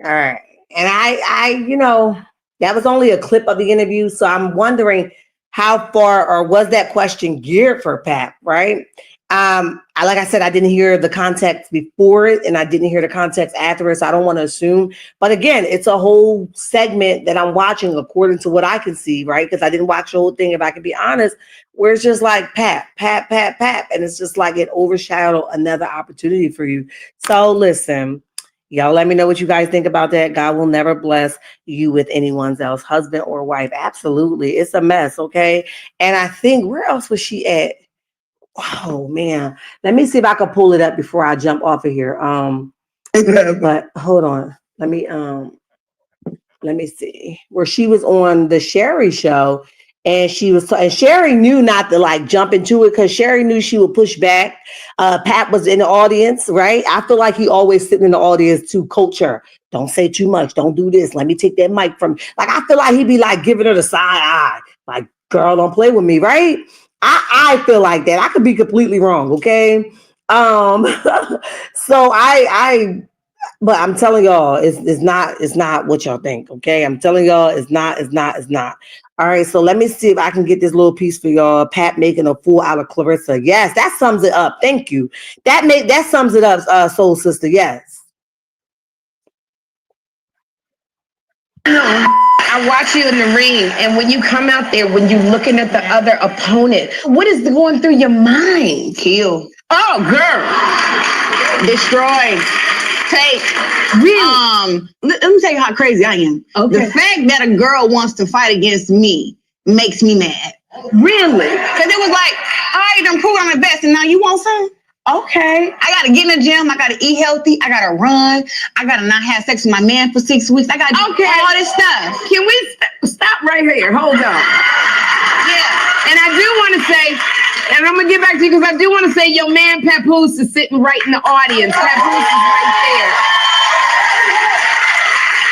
All right. And I, you know, that was only a clip of the interview. So I'm wondering how far or was that question geared for Pap, right? Like I said, I didn't hear the context before it and I didn't hear the context after it. So I don't want to assume. But again, it's a whole segment that I'm watching according to what I can see, right? Because I didn't watch the whole thing, if I can be honest, where it's just like Pap. And it's just like it overshadowed another opportunity for you. So listen, y'all let me know what you guys think about that. God will never bless you with anyone's else, husband or wife. Absolutely. It's a mess, okay? And I think, where else was she at? Oh man, let me see if I can pull it up before I jump off of here. But hold on. Let me see where she was on the Sherry show, and and Sherry knew not to like jump into it because Sherry knew she would push back. Pat was in the audience, right? I feel like he always sitting in the audience to culture. Don't say too much. Don't do this. Let me take that mic from. Like I feel like he'd be like giving her the side eye, like girl, don't play with me, right? I feel like that. I could be completely wrong, okay? So but I'm telling y'all, it's not what y'all think, okay? I'm telling y'all, it's not. All right, so let me see if I can get this little piece for y'all. Pat making a fool out of Clarissa. Yes, that sums it up. Thank you. That sums it up, Soul Sister. Yes. I watch you in the ring, and when you come out there, when you're looking at the other opponent, what is going through your mind? kill. Oh, girl. Destroy. Take. Really? Let me tell you how crazy I am. Okay. The fact that a girl wants to fight against me makes me mad. Really? Because it was like, all right, I'm proving I'm the best, and now you want some? Okay. I gotta get in the gym. I gotta eat healthy. I gotta run. I gotta not have sex with my man for 6 weeks. I gotta do all this stuff. Can we stop right here? Hold on. Yeah. And I do want to say, and I'm going to get back to you because I do want to say your man Papoose is sitting right in the audience. Papoose is right there.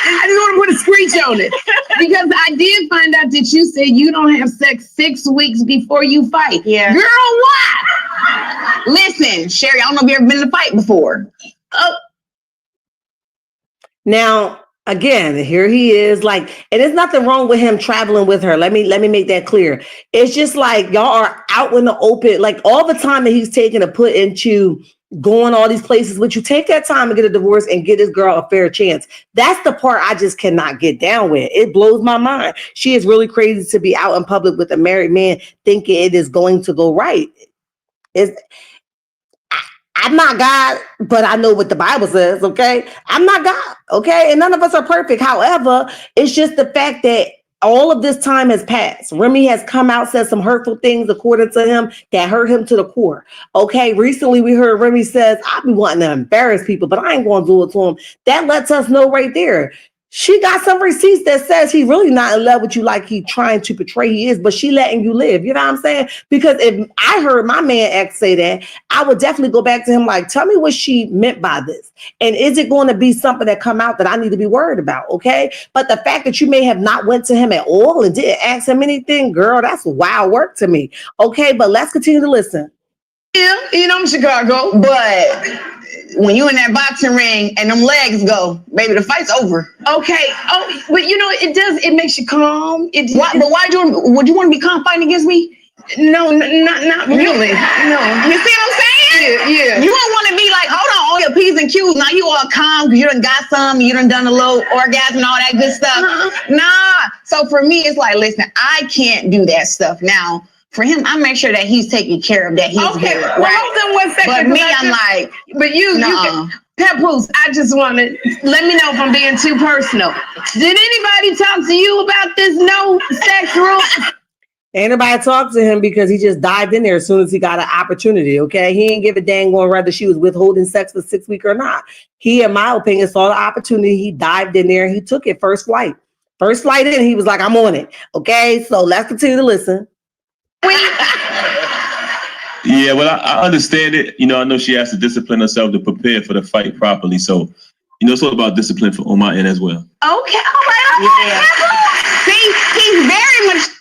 And I just want to put a screech on it because I did find out that you said you don't have sex 6 weeks before you fight. Yeah. Girl, why? Listen, Sherry, I don't know if you've ever been in a fight before. Oh. Now, again, here he is, like, and there's nothing wrong with him traveling with her. Let me make that clear. It's just like y'all are out in the open, like all the time that he's taking to put into going all these places. Would you take that time to get a divorce and get this girl a fair chance? That's the part I just cannot get down with. It blows my mind. She is really crazy to be out in public with a married man thinking it is going to go right. I'm not God, but I know what the Bible says, okay? I'm not God, okay? And none of us are perfect. However, it's just the fact that all of this time has passed. Remy has come out, said some hurtful things according to him that hurt him to the core. Okay, recently we heard Remy says, I be wanting to embarrass people, but I ain't going to do it to him. That lets us know right there. She got some receipts that says he really not in love with you like he trying to portray he is, but she letting you live. You know what I'm saying? Because if I heard my man ex say that, I would definitely go back to him like, tell me what she meant by this. And is it going to be something that come out that I need to be worried about? Okay. But the fact that you may have not went to him at all and didn't ask him anything, girl, that's wild work to me. Okay. But let's continue to listen. Yeah, you know I'm Chicago, but when you in that boxing ring and them legs go, baby, the fight's over. Okay. Oh, but you know it makes you calm. But why would you want to be calm fighting against me? No, not really. No. You see what I'm saying? Yeah. You don't want to be like, hold on, all your P's and Q's. Now you all calm because you done got some, you done a little orgasm and all that good stuff. Nah. So for me, it's like, listen, I can't do that stuff now. For him, I make sure that he's taking care of that. He's okay. Good, well, right? hold on 1 second. But me, I'm like, but you can, Papoose, I just want to let me know if I'm being too personal. Did anybody talk to you about this no sex rule? Ain't nobody talk to him because he just dived in there as soon as he got an opportunity. Okay, he ain't give a dang on whether she was withholding sex for 6 weeks or not. He, in my opinion, saw the opportunity. He dived in there and he took it first flight. First flight in, he was like, I'm on it. Okay, so let's continue to listen. Yeah, well, I understand it. You know, I know she has to discipline herself to prepare for the fight properly. So, you know, it's all about discipline on my end as well. Okay, all right. Yeah. See, he's very mature.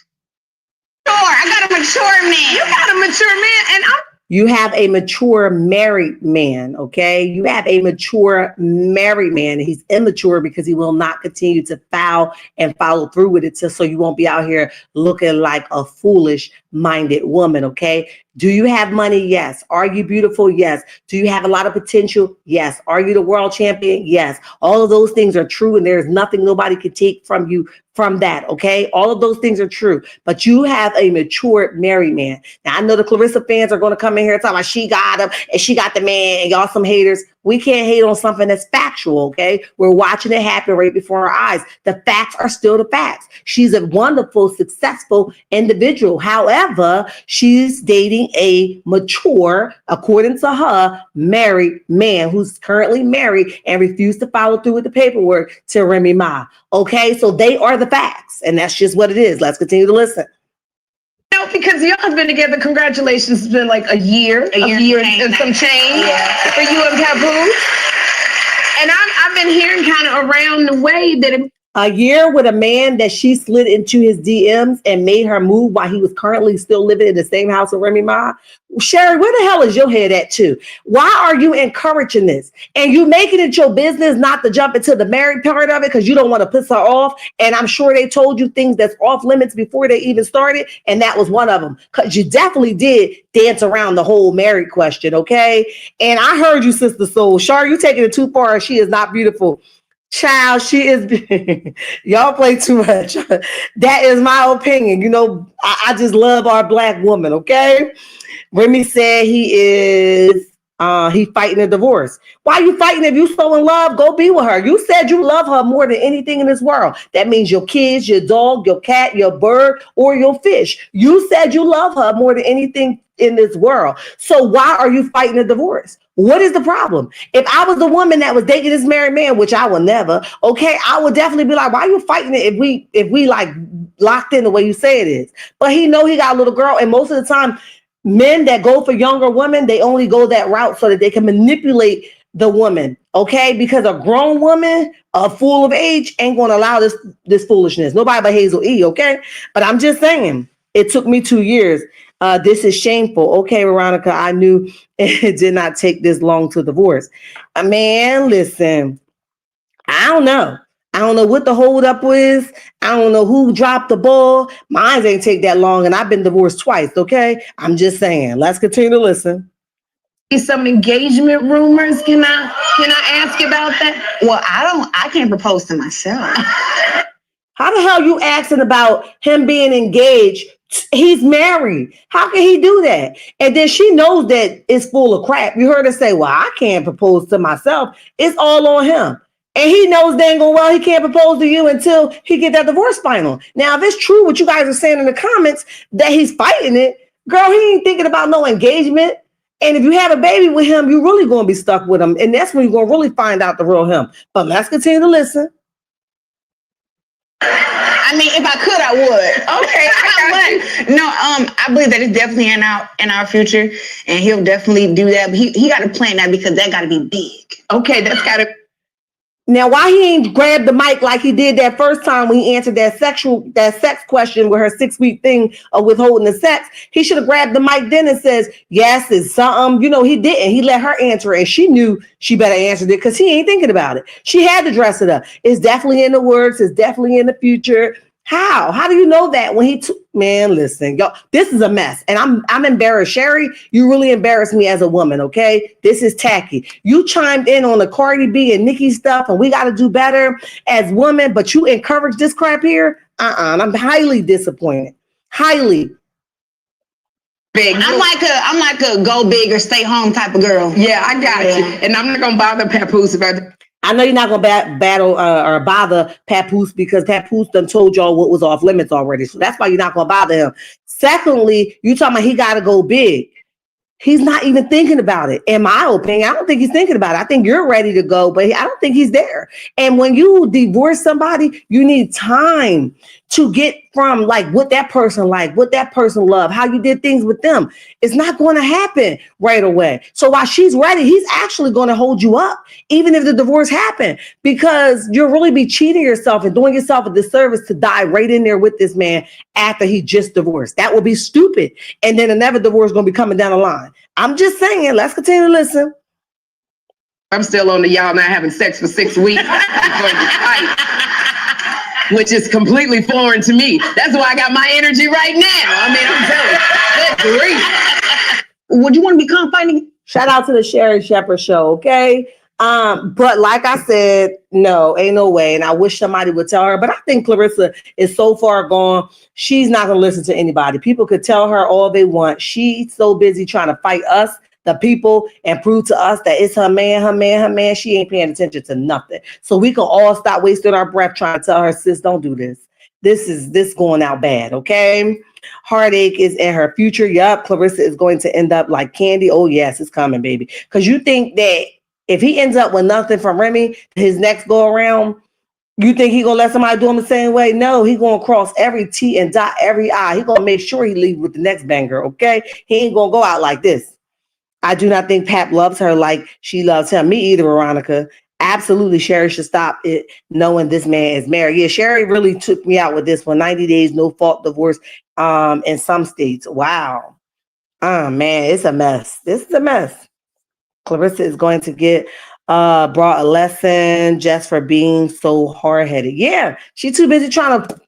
I got a mature man. You got a mature man, and You have a mature married man, okay? You have a mature married man. He's immature because he will not continue to foul and follow through with it so you won't be out here looking like a foolish-minded woman, okay? Do you have money? Yes. Are you beautiful? Yes. Do you have a lot of potential? Yes. Are you the world champion? Yes. All of those things are true, and there's nothing nobody can take from you from that, okay? All of those things are true, but you have a mature married man. Now, I know the Clarissa fans are going to come in here and talk about she got him and she got the man and y'all some haters. We can't hate on something that's factual, okay? We're watching it happen right before our eyes. The facts are still the facts. She's a wonderful, successful individual. However, she's dating a mature, according to her, married man who's currently married and refused to follow through with the paperwork to Remy Ma. Okay, so they are the facts, and that's just what it is. Let's continue to listen. no, because y'all have been together. Congratulations. It's been like a year and some change for you and Papoose. And I've been hearing kind of around the way that A year with a man that she slid into his DMs and made her move while he was currently still living in the same house with Remy Ma. Sherry, where the hell is your head at too? Why are you encouraging this? And you making it your business not to jump into the married part of it because you don't want to piss her off. And I'm sure they told you things that's off limits before they even started. And that was one of them. Because you definitely did dance around the whole married question, okay? And I heard you, Sister Soul. Shar, you taking it too far. She is not beautiful. Child, she is. Y'all play too much. That is my opinion. You know, I just love our Black woman, okay? Remy said he fighting a divorce. Why you fighting if you so in love? Go be with her. You said you love her more than anything in this world. That means your kids, your dog, your cat, your bird, or your fish. You said you love her more than anything in this world. So why are you fighting a divorce? What is the problem? If I was the woman that was dating this married man, which I will never, okay, I would definitely be like, why are you fighting it if we like locked in the way you say it is? But he know he got a little girl, and most of the time, men that go for younger women, they only go that route so that they can manipulate the woman, okay? Because a grown woman, a fool of age, ain't gonna allow this foolishness. Nobody but Hazel E, okay? But I'm just saying, it took me 2 years. This is shameful. Okay, Veronica, I knew it did not take this long to divorce. Man, listen, I don't know. I don't know what the holdup was. I don't know who dropped the ball. Mine ain't take that long, and I've been divorced twice, okay? I'm just saying. Let's continue to listen. some engagement rumors. Can I ask about that? Well, I can't propose to myself. How the hell you asking about him being engaged? He's married. How can he do that? And then she knows that it's full of crap. You heard her say, well, I can't propose to myself. It's all on him. And he knows dang well he can't propose to you until he get that divorce final. Now, if it's true what you guys are saying in the comments that he's fighting it, girl, he ain't thinking about no engagement. And if you have a baby with him, you're really going to be stuck with him. And that's when you're going to really find out the real him. But let's continue to listen. I mean, if I could, I would. Okay, I got you. No, I believe that it's definitely in our future, and he'll definitely do that. But he got to plan that because that got to be big. Okay, that's got to. Now, why he ain't grabbed the mic like he did that first time when he answered that sex question with her 6-week thing of withholding the sex? He should have grabbed the mic then and says, yes, it's something. You know, he didn't. He let her answer it, and she knew she better answer it because he ain't thinking about it. She had to dress it up. It's definitely in the works. It's definitely in the future. How? How do you know that when he man, listen, y'all, this is a mess. And I'm embarrassed. Sherry, you really embarrassed me as a woman, okay? This is tacky. You chimed in on the Cardi B and Nicki stuff, and we got to do better as women, but you encourage this crap here? And I'm highly disappointed. Highly. Big. I'm like a go big or stay home type of girl. Yeah, I got you. And I'm not gonna bother Papoose about it. I know you're not going to battle or bother Papoose because Papoose done told y'all what was off limits already. So that's why you're not going to bother him. Secondly, you talking about he got to go big. He's not even thinking about it. In my opinion, I don't think he's thinking about it. I think you're ready to go, but I don't think he's there. And when you divorce somebody, you need time to get from like what that person like, what that person love, how you did things with them. It's not going to happen right away. So while she's ready, he's actually going to hold you up, even if the divorce happened, because you'll really be cheating yourself and doing yourself a disservice to die right in there with this man after he just divorced. That would be stupid. And then another divorce is going to be coming down the line. I'm just saying, let's continue to listen. I'm still on the y'all not having sex for 6 weeks, which is completely foreign to me. That's why I got my energy right now. I mean, I'm telling you, good grief. Would you want to become fighting? Shout out to the Sherry Shepherd show, okay? But like I said, no, ain't no way. And I wish somebody would tell her, but I think Clarissa is so far gone. She's not going to listen to anybody. People could tell her all they want. She's so busy trying to fight us, the people, and prove to us that it's her man, her man, her man. She ain't paying attention to nothing. So we can all stop wasting our breath trying to tell her, sis, don't do this. This going out bad, okay? Heartache is in her future. Yup, Clarissa is going to end up like Candy. Oh, yes, it's coming, baby. Because you think that if he ends up with nothing from Remy, his next go around, you think he gonna let somebody do him the same way? No, he gonna cross every T and dot every I. He gonna make sure he leave with the next banger, okay? He ain't gonna go out like this. I do not think Pap loves her like she loves him. Me either, Veronica. Absolutely, Sherry should stop it knowing this man is married. Yeah, Sherry really took me out with this one. 90 days, no fault divorce in some states. Wow. Man, it's a mess. This is a mess. Clarissa is going to get brought a lesson just for being so hard-headed. Yeah, she's too busy trying to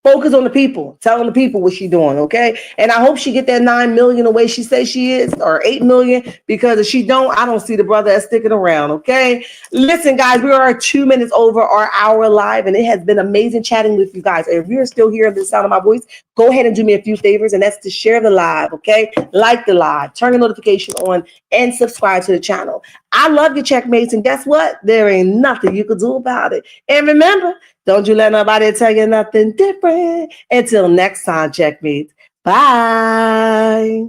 focus on the people, telling the people what she's doing, okay? And I hope she get that 9 million the way she says she is, or 8 million, because if she don't, I don't see the brother as sticking around, okay? Listen, guys, we are 2 minutes over our hour live, and it has been amazing chatting with you guys. If you're still hearing the sound of my voice, go ahead and do me a few favors, and that's to share the live, okay? Like the live, turn the notification on, and subscribe to the channel. I love your checkmates, and guess what? There ain't nothing you can do about it. And remember, don't you let nobody tell you nothing different. Until next time, checkmates. Bye.